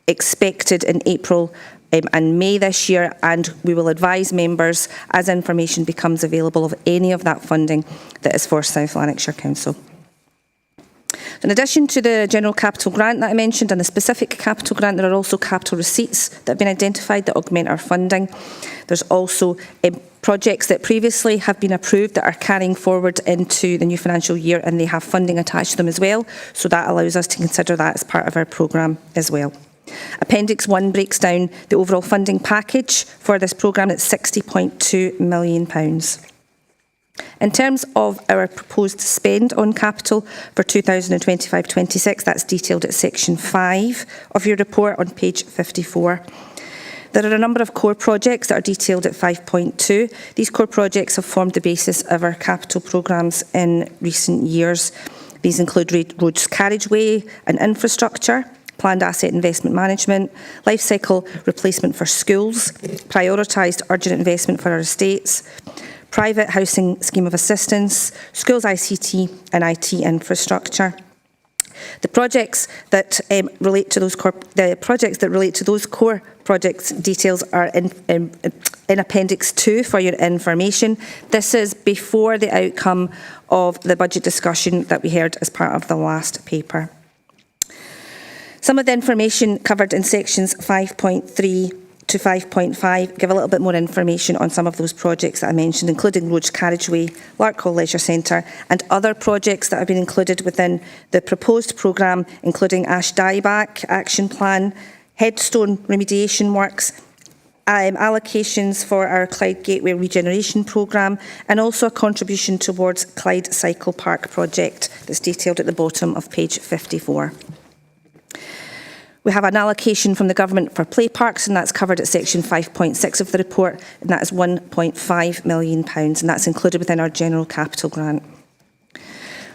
expected in April and May this year, and we will advise members as information becomes available of any of that funding that is for South Lanarkshire Council. In addition to the general capital grant that I mentioned and the specific capital grant, there are also capital receipts that have been identified that augment our funding. There's also projects that previously have been approved that are carrying forward into the new financial year, and they have funding attached to them as well, so that allows us to consider that as part of our programme as well. Appendix 1 breaks down the overall funding package for this programme at £60.2 million. In terms of our proposed spend on capital for 2025-26, that's detailed at section 5 of your report on page 54. There are a number of core projects that are detailed at 5.2. These core projects have formed the basis of our capital programmes in recent years. These include roads carriageway and infrastructure, planned asset investment management, life cycle replacement for schools, prioritised urgent investment for our estates, private housing scheme of assistance, schools ICT and IT infrastructure. The projects that relate to those core projects details are in Appendix 2 for your information. This is before the outcome of the budget discussion that we heard as part of the last paper. Some of the information covered in sections 5.3 to 5.5 give a little bit more information on some of those projects that I mentioned, including Roads Carriageway, Larkhall Leisure Centre and other projects that have been included within the proposed programme, including Ash Dieback Action Plan, Headstone remediation works, allocations for our Clyde Gateway regeneration programme, and also a contribution towards Clyde Cycle Park project that's detailed at the bottom of page 54. We have an allocation from the government for play parks, and that's covered at section 5.6 of the report, and that is £1.5 million, and that's included within our general capital grant.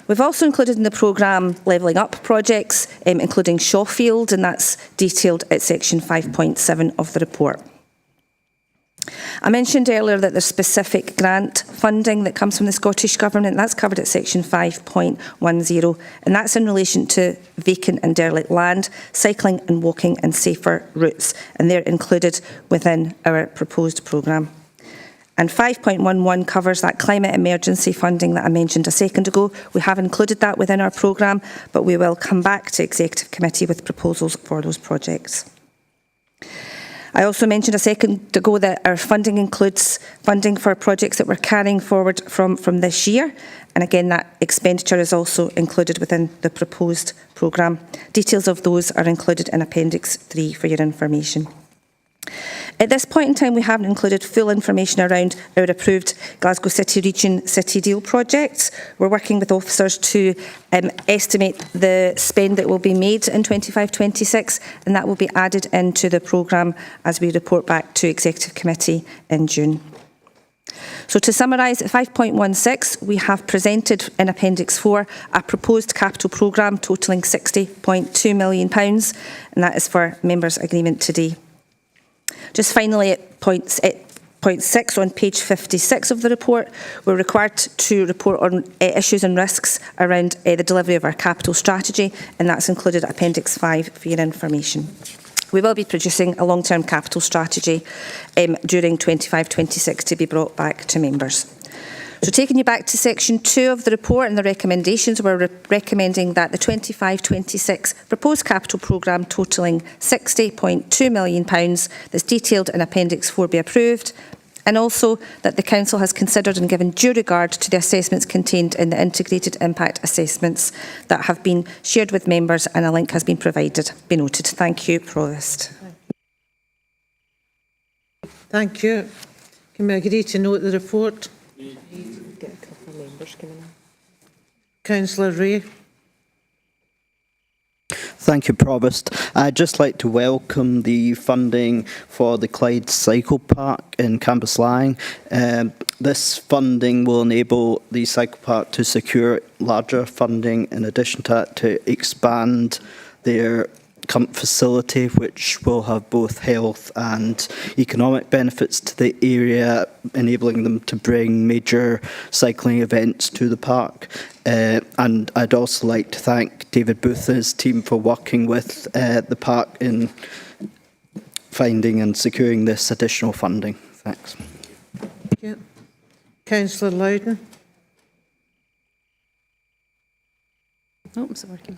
We've also included in the programme levelling up projects, including Shawfield, and that's detailed at section 5.7 of the report. I mentioned earlier that there's specific grant funding that comes from the Scottish Government. That's covered at section 5.10, and that's in relation to vacant and derelict land, cycling and walking and safer routes, and they're included within our proposed programme. And 5.11 covers that climate emergency funding that I mentioned a second ago. We have included that within our programme, but we will come back to Executive Committee with proposals for those projects. I also mentioned a second ago that our funding includes funding for projects that we're carrying forward from this year. And again, that expenditure is also included within the proposed programme. Details of those are included in Appendix 3 for your information. At this point in time, we haven't included full information around our approved Glasgow City Region City Deal projects. We're working with officers to estimate the spend that will be made in 25-26, and that will be added into the programme as we report back to Executive Committee in June. So to summarise, at 5.16, we have presented in Appendix 4 a proposed capital programme totalling £60.2 million, and that is for members' agreement today. Just finally, at Point 6 on page 56 of the report, we're required to report on issues and risks around the delivery of our capital strategy, and that's included at Appendix 5 for your information. We will be producing a long-term capital strategy during 25-26 to be brought back to members. So taking you back to section 2 of the report and the recommendations, we're recommending that the 25-26 proposed capital programme totalling £60.2 million that's detailed in Appendix 4 be approved, and also that the Council has considered and given due regard to the assessments contained in the integrated impact assessments that have been shared with members, and a link has been provided. Be noted. Thank you, Provost. Thank you. Can we agree to note the report? Get a couple of members coming in. Councillor Ray. Thank you, Provost. I'd just like to welcome the funding for the Clyde Cycle Park in Campus Lying. This funding will enable the cycle park to secure larger funding in addition to that to expand their current facility, which will have both health and economic benefits to the area, enabling them to bring major cycling events to the park. And I'd also like to thank David Booth and his team for working with the park in finding and securing this additional funding. Thanks. Thank you. Councillor Loudon. Oh, it's working.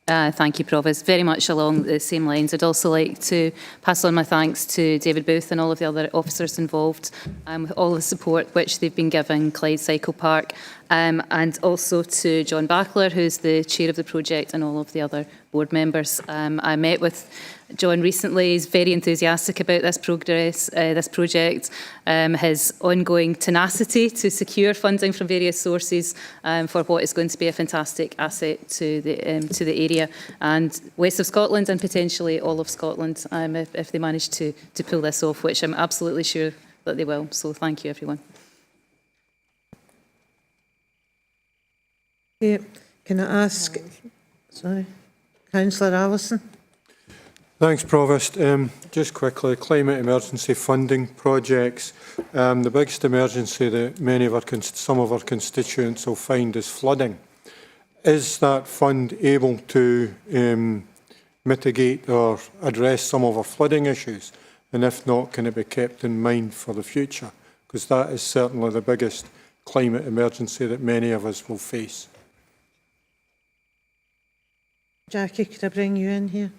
Thank you, Provost. Very much along the same lines. I'd also like to pass on my thanks to David Booth and all of the other officers involved with all the support which they've been giving Clyde Cycle Park, and also to John Backler, who's the chair of the project, and all of the other board members. I met with John recently. He's very enthusiastic about this project, his ongoing tenacity to secure funding from various sources for what is going to be a fantastic asset to the area and west of Scotland, and potentially all of Scotland if they manage to pull this off, which I'm absolutely sure that they will. So thank you, everyone. Yeah. Can I ask, sorry, Councillor Allison? Thanks, Provost. Just quickly, climate emergency funding projects. The biggest emergency that some of our constituents will find is flooding. Is that fund able to mitigate or address some of our flooding issues? And if not, can it be kept in mind for the future? Because that is certainly the biggest climate emergency that many of us will face. Jackie, could I bring you in here?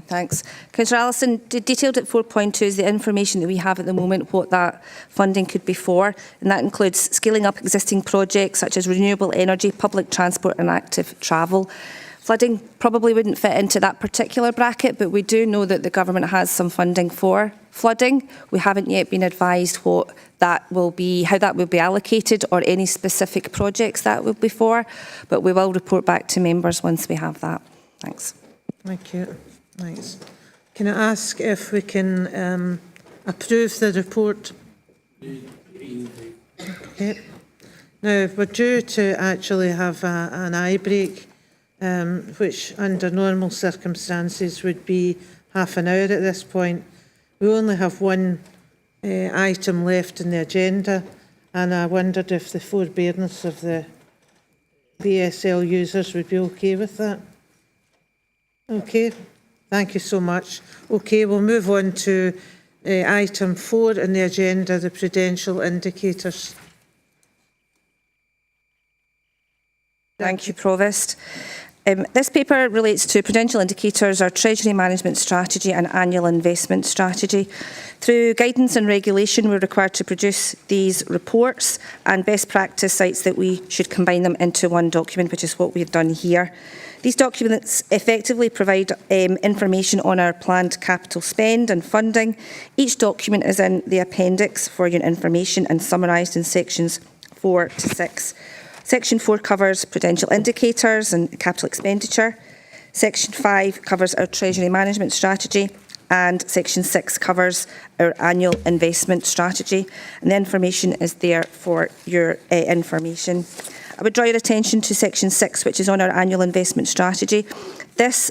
Thanks. Councillor Allison, detailed at 4.2 is the information that we have at the moment, what that funding could be for, and that includes scaling up existing projects such as renewable energy, public transport and active travel. Flooding probably wouldn't fit into that particular bracket, but we do know that the government has some funding for flooding. We haven't yet been advised what that will be, how that will be allocated, or any specific projects that will be for, but we will report back to members once we have that. Thanks. Thank you. Thanks. Can I ask if we can approve the report? Okay. Now, we're due to actually have an eye break, which under normal circumstances would be half an hour at this point. We only have one item left in the agenda, and I wondered if the forbearance of the BSL users would be okay with that. Okay. Thank you so much. Okay, we'll move on to item 4 in the agenda, the prudential indicators. Thank you, Provost. This paper relates to prudential indicators, our treasury management strategy and annual investment strategy. Through guidance and regulation, we're required to produce these reports, and best practice cites that we should combine them into one document, which is what we've done here. These documents effectively provide information on our planned capital spend and funding. Each document is in the appendix for your information and summarised in sections 4 to 6. Section 4 covers prudential indicators and capital expenditure. Section 5 covers our treasury management strategy, and Section 6 covers our annual investment strategy. And the information is there for your information. I would draw your attention to Section 6, which is on our annual investment strategy. This,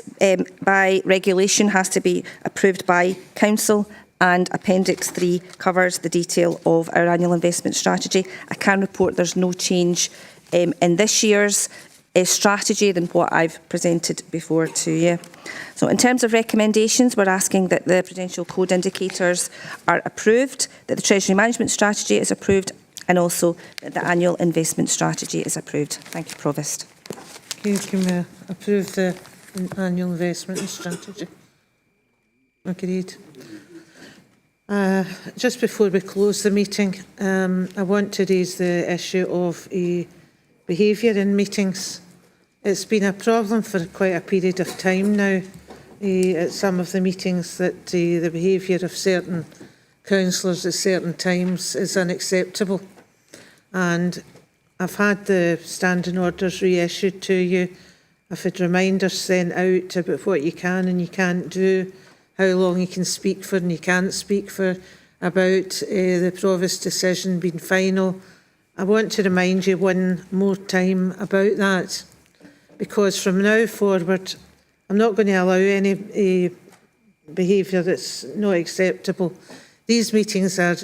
by regulation, has to be approved by Council and Appendix 3 covers the detail of our annual investment strategy. I can report there's no change in this year's strategy than what I've presented before to you. So in terms of recommendations, we're asking that the Prudential Code indicators are approved, that the Treasury Management Strategy is approved, and also that the annual investment strategy is approved. Thank you, Provost. Can we approve the annual investment strategy? Agreed. Just before we close the meeting, I want to raise the issue of behaviour in meetings. It's been a problem for quite a period of time now at some of the meetings that the behaviour of certain councillors at certain times is unacceptable. And I've had the standing orders reissued to you. I've had reminders sent out about what you can and you can't do, how long you can speak for and you can't speak for, about the Provost decision being final. I want to remind you one more time about that, because from now forward, I'm not going to allow any behaviour that's not acceptable. These meetings are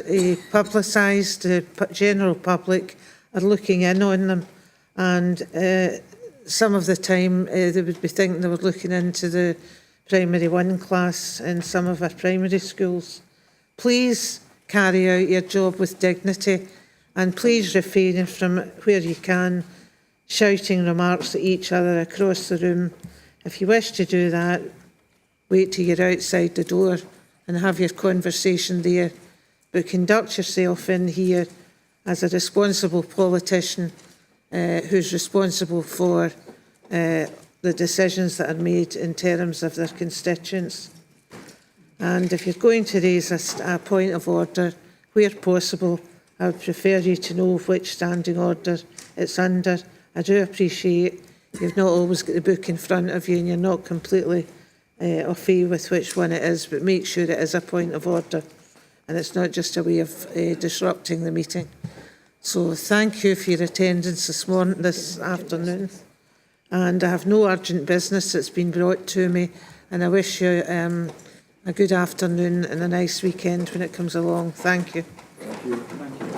publicised, the general public are looking in on them, and some of the time they would be thinking they were looking into the primary 1 class in some of our primary schools. Please carry out your job with dignity, and please refrain from, where you can, shouting remarks at each other across the room. If you wish to do that, wait till you're outside the door and have your conversation there. But conduct yourself in here as a responsible politician who's responsible for the decisions that are made in terms of their constituents. And if you're going to raise a point of order, where possible, I would prefer you to know which standing order it's under. I do appreciate you've not always got the book in front of you and you're not completely au fait with which one it is, but make sure it is a point of order and it's not just a way of disrupting the meeting. So thank you for your attendance this afternoon. And I have no urgent business that's been brought to me, and I wish you a good afternoon and a nice weekend when it comes along. Thank you. Thank you.